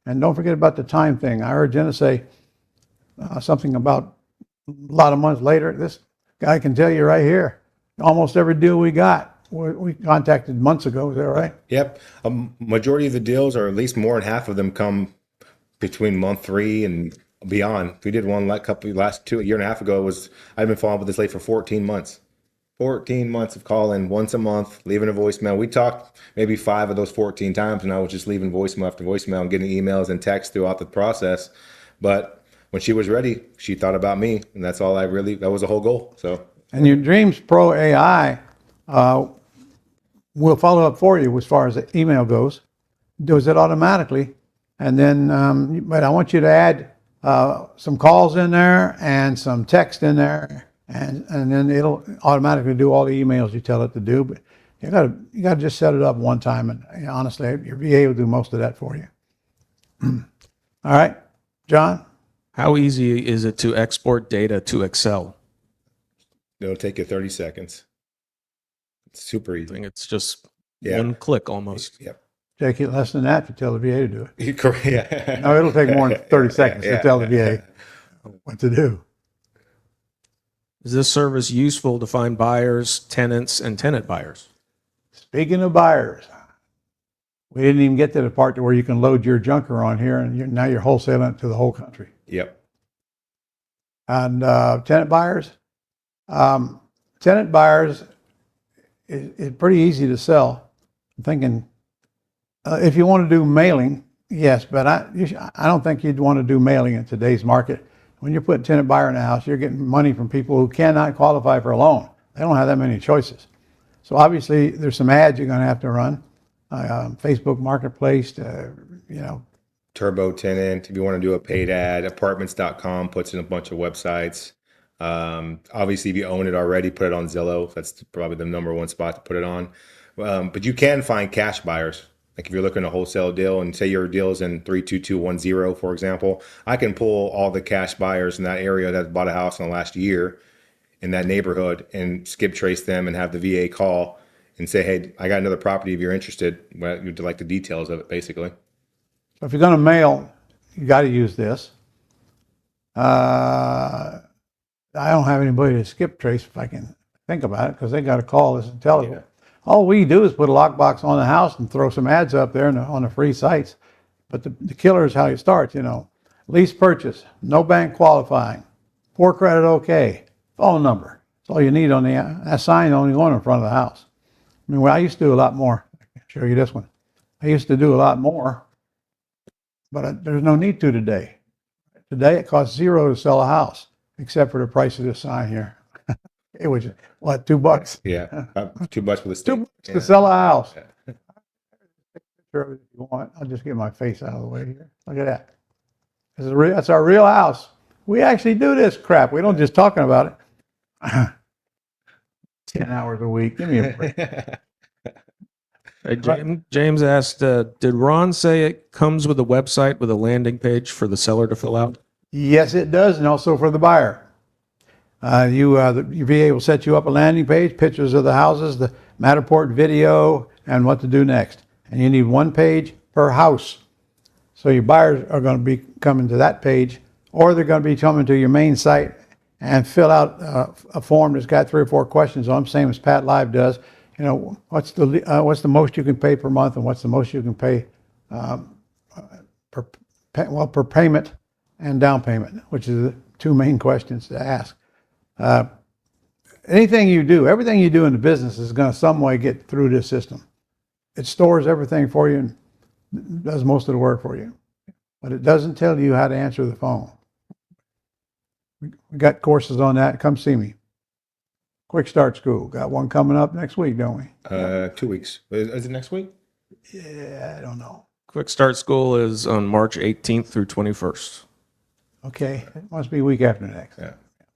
And don't forget about the time thing. I heard Jenna say something about a lot of months later. This guy can tell you right here, almost every deal we got, we contacted months ago. Is that right? Yep. A majority of the deals, or at least more than half of them, come between month 3 and beyond. We did one a year and a half ago. I've been following with this lady for 14 months. 14 months of calling once a month, leaving a voicemail. We talked maybe 5 of those 14 times, and I was just leaving voicemail after voicemail and getting emails and texts throughout the process. But when she was ready, she thought about me, and that's all that was the whole goal. So. And your Dreams Pro AI will follow up for you as far as the email goes, does it automatically. And then, but I want you to add some calls in there and some text in there, and then it'll automatically do all the emails you tell it to do. But you gotta just set it up one time, and honestly, your VA will do most of that for you. All right, John? How easy is it to export data to Excel? It'll take you 30 seconds. It's super easy. I think it's just one click almost. Yep. Take it less than that to tell the VA to do it. Yeah. No, it'll take more than 30 seconds to tell the VA what to do. Is this service useful to find buyers, tenants, and tenant buyers? Speaking of buyers, we didn't even get to the part where you can load your junker on here, and now you're wholesaling it to the whole country. Yep. And tenant buyers is pretty easy to sell. I'm thinking if you want to do mailing, yes, but I don't think you'd want to do mailing in today's market. When you're putting tenant buyer in the house, you're getting money from people who cannot qualify for a loan. They don't have that many choices. So obviously there's some ads you're going to have to run. Facebook Marketplace, Turbo Tenant, if you want to do a paid ad, apartments.com puts in a bunch of websites. Obviously, if you own it already, put it on Zillow. That's probably the number one spot to put it on. But you can find cash buyers. Like if you're looking at a wholesale deal and say your deal is in 32210, for example, I can pull all the cash buyers in that area that bought a house in the last year in that neighborhood and skip trace them and have the VA call and say, hey, I got another property if you're interested. Well, you'd like the details of it, basically. So if you're going to mail, you got to use this. I don't have anybody to skip trace if I can think about it, because they got to call this and tell it. Yeah. All we do is put a lockbox on the house and throw some ads up there on the free sites. But the killer is how you start, Lease purchase, no bank qualifying, poor credit okay, phone number. That's all you need on that sign only going in front of the house. I mean, I used to do a lot more. I can show you this one. I used to do a lot more, but there's no need to today. Today it costs $0 to sell a house, except for the price of this sign here. It was, what, $2? Yeah, $2 for the stick. $2 to sell a house. Picture of it if you want. I'll just get my face out of the way here. Look at that. That's our real house. We actually do this crap. We don't just talking about it. 10 hours a week. Give me a break. Hey, James asked, did Ron say it comes with a website with a landing page for the seller to fill out? Yes, it does, and also for the buyer. Your VA will set you up a landing page, pictures of the houses, the Matterport video, and what to do next. And you need one page per house. So your buyers are going to be coming to that page, or they're going to be coming to your main site and fill out a form that's got 3 or 4 questions on them, same as Pat Live does. What's the most you can pay per month, and what's the most you can pay per payment and down payment, which is the 2 main questions to ask. Anything you do, everything you do in the business is going to some way get through this system. It stores everything for you and does most of the work for you, but it doesn't tell you how to answer the phone. We got courses on that. Come see me. Quick Start School. Got one coming up next week, don't we? 2 weeks. Is it next week? Yeah, I don't know. Quick Start School is on March 18th through 21st. Okay, it must be week after next. Yeah.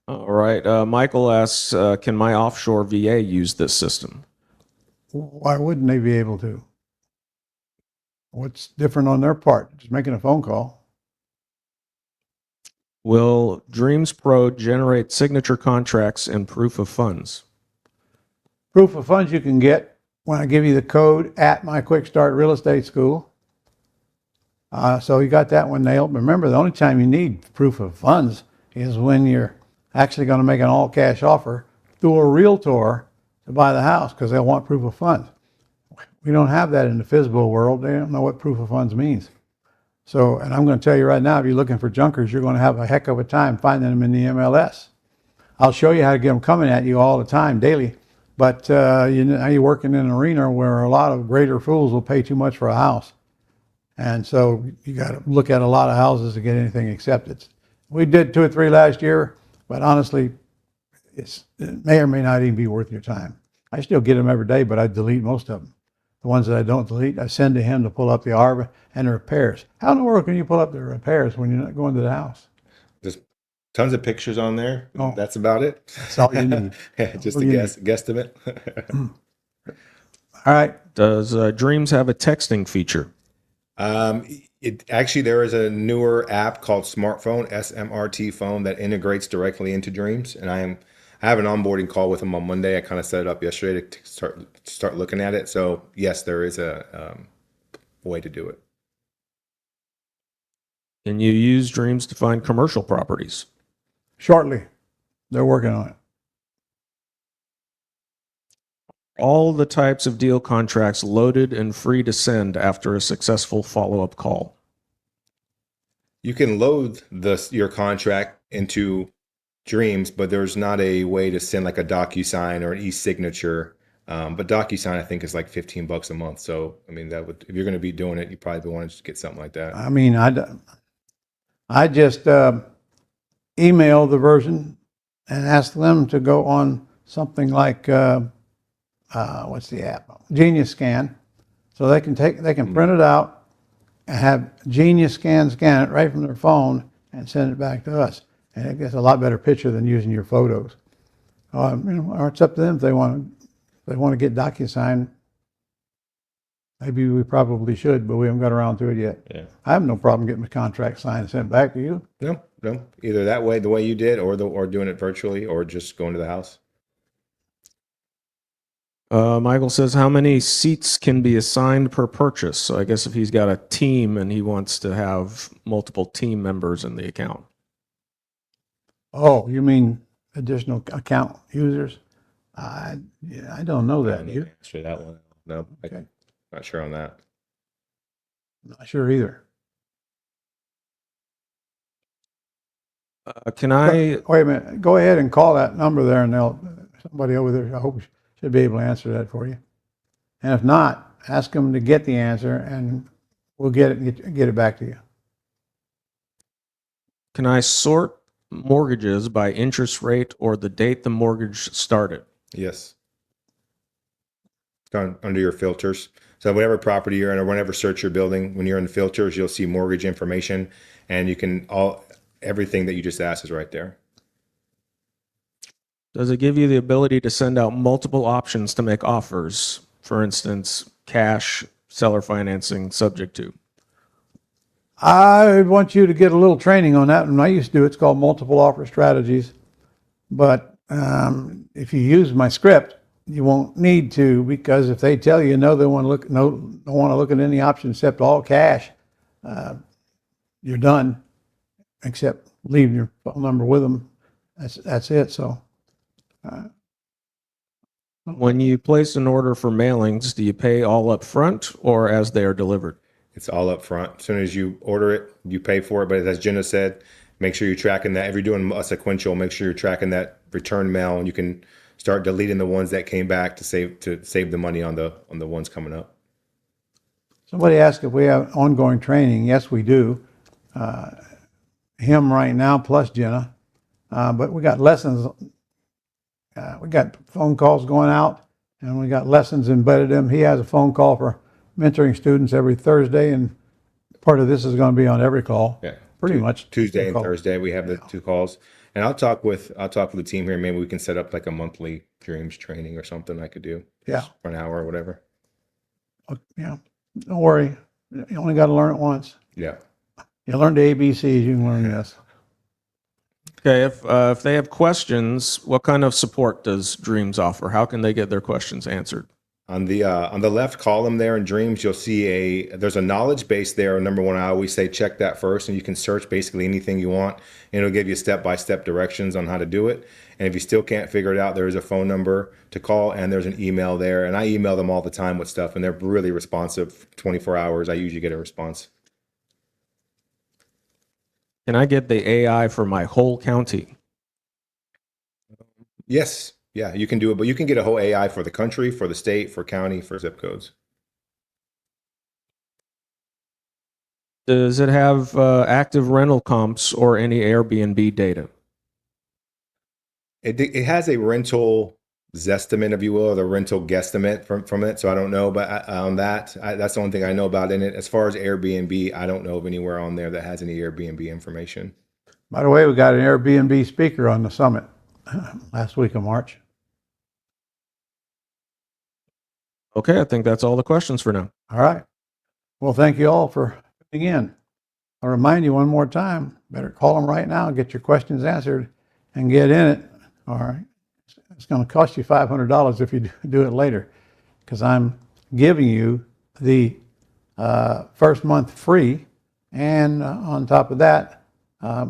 All right. Michael asks, can my offshore VA use this system? Why wouldn't they be able to? What's different on their part? Just making a phone call. Will Dreams Pro generate signature contracts and proof of funds? Proof of funds you can get when I give you the code at my Quick Start Real Estate School. So you got that one nailed. Remember, the only time you need proof of funds is when you're actually going to make an all-cash offer through a realtor to buy the house, because they'll want proof of funds. We don't have that in the FSBO world. They don't know what proof of funds means. So, and I'm going to tell you right now, if you're looking for junkers, you're going to have a heck of a time finding them in the MLS. I'll show you how to get them coming at you all the time, daily. But you're working in an arena where a lot of greater fools will pay too much for a house. And so you got to look at a lot of houses to get anything accepted. We did 2 or 3 last year, but honestly, it may or may not even be worth your time. I still get them every day, but I delete most of them. The ones that I don't delete, I send to him to pull up the ARB and the repairs. How in the world can you pull up the repairs when you're not going to the house? There's tons of pictures on there. Oh. That's about it. That's all you need. Just all a you guesstimate. All right. Does Dreams have a texting feature? It actually, there is a newer app called Smartphone, SMRT phone, that integrates directly into Dreams, and I have an onboarding call with them on Monday. I kind of set it up yesterday to start looking at it. So yes, there is a way to do it. Can you use Dreams to find commercial properties? Shortly. They're working on it. All the types of deal contracts loaded and free to send after a successful follow-up call. You can load your contract into Dreams, but there's not a way to send like a DocuSign or an e-signature. But DocuSign, I think, is like $15 a month. So, I mean, that would, if you're going to be doing it, you probably want to get something like that. I mean, I just email the version and ask them to go on something like, what's the app? Genius Scan. So they can print it out and have Genius Scan it right from their phone and send it back to us. and it gets a lot better picture than using your photos. Or it's up to them if they want to get DocuSign. Maybe we probably should, but we haven't got around to it yet. Yeah. I have no problem getting the contract signed and sent back to you. No. Either that way, the way you did, or doing it virtually, or just going to the house. Michael says, how many seats can be assigned per purchase? So I guess if he's got a team and he wants to have multiple team members in the account. Oh, you mean additional account users? I don't know that. You? Answer that one. No, Okay. Not sure on that. Not sure either. Can I? Wait a minute. Go ahead and call that number there, and somebody over there, I hope, should be able to answer that for you. And if not, ask them to get the answer, and we'll get it back to you. Can I sort mortgages by interest rate or the date the mortgage started? Yes. It's under your filters. So whatever property you're in, or whenever search your building, when you're in the filters, you'll see mortgage information, and you can everything that you just asked is right there. Does it give you the ability to send out multiple options to make offers? For instance, cash, seller financing, subject to. I want you to get a little training on that. And I used to do it's called multiple offer strategies. But if you use my script, you won't need to, because if they tell you no, they want to don't want to look at any option except all cash, you're done. Except leave your phone number with them. That's it. So. When you place an order for mailings, do you pay all up front or as they are delivered? It's all up front. As soon as you order it, you pay for it. But as Jenna said, make sure you're tracking that. If you're doing a sequential, make sure you're tracking that return mail, and you can start deleting the ones that came back to save the money on the ones coming up. Somebody asked if we have ongoing training. Yes, we do. Him right now plus Jenna, but we got lessons. We got phone calls going out, and we got lessons embedded in him. He has a phone call for mentoring students every Thursday, and part of this is going to be on every call. Yeah, pretty much Tuesday and Thursday we have the 2 calls, and I'll talk with the team here. Maybe we can set up like a monthly dreams training or something I could do. Yeah, for an hour or whatever. Yeah, don't worry. You only got to learn it once. Yeah. You learn the ABCs, you can learn this. Okay, if they have questions, what kind of support does Dreams offer? How can they get their questions answered? On the left column there in Dreams, you'll see there's a knowledge base there. Number one, I always say check that first, and you can search basically anything you want, and it'll give you step-by-step directions on how to do it. And if you still can't figure it out, there is a phone number to call, and there's an email there. And I email them all the time with stuff, and they're really responsive. 24 hours, I usually get a response. Can I get the AI for my whole county? Yes. Yeah, you can do it, but you can get a whole AI for the country, for the state, for county, for zip codes. Does it have active rental comps or any Airbnb data? It has a rental zestimate, if you will, or the rental guesstimate from it. So I don't know, but on that, that's the only thing I know about in it. As far as Airbnb, I don't know of anywhere on there that has any Airbnb information. By the way, we got an Airbnb speaker on the summit last week of March. Okay, I think that's all the questions for now. All right. Well, thank you all for tuning in. I'll remind you one more time, better call them right now, get your questions answered, and get in it. All right. It's going to cost you $500 if you do it later, because I'm giving you the first month free, and on top of that, I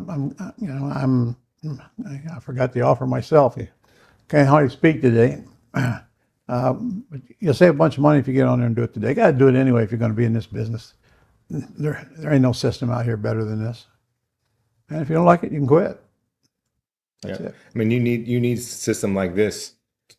forgot the offer myself. Can't hardly speak today. But you'll save a bunch of money if you get on there and do it today. You got to do it anyway if you're going to be in this business. There ain't no system out here better than this. And if you don't like it, you can quit. That's it. I mean, you need a system like this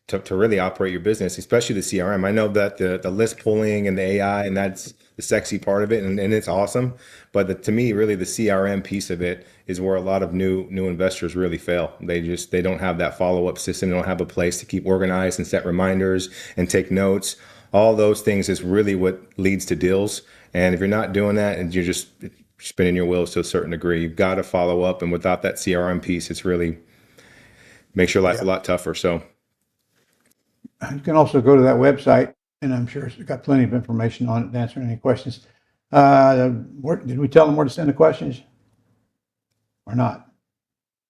to really operate your business, especially the CRM. I know that the list pulling and the AI, and that's the sexy part of it, and it's awesome. But to me, really, the CRM piece of it is where a lot of new investors really fail. They don't have that follow-up system. They don't have a place to keep organized and set reminders and take notes. All those things is really what leads to deals. And if you're not doing that, and you're just spinning your wheels to a certain degree. You've got to follow up, and without that CRM piece, it's really makes your life a lot tougher. So You can also go to that website, and I'm sure it's got plenty of information on it to answer any questions. Did we tell them where to send the questions or not?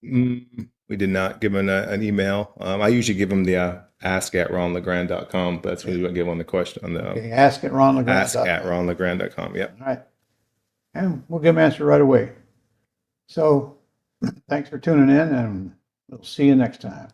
we did not give them an email. I usually give them the ask@ronlegrand.com, but that's really what I give on the question on the Okay, ask at Ron LeGrand. ask@ronlegrand.com. Yep. All right. And we'll give them an answer right away. So thanks for tuning in, and we'll see you next time.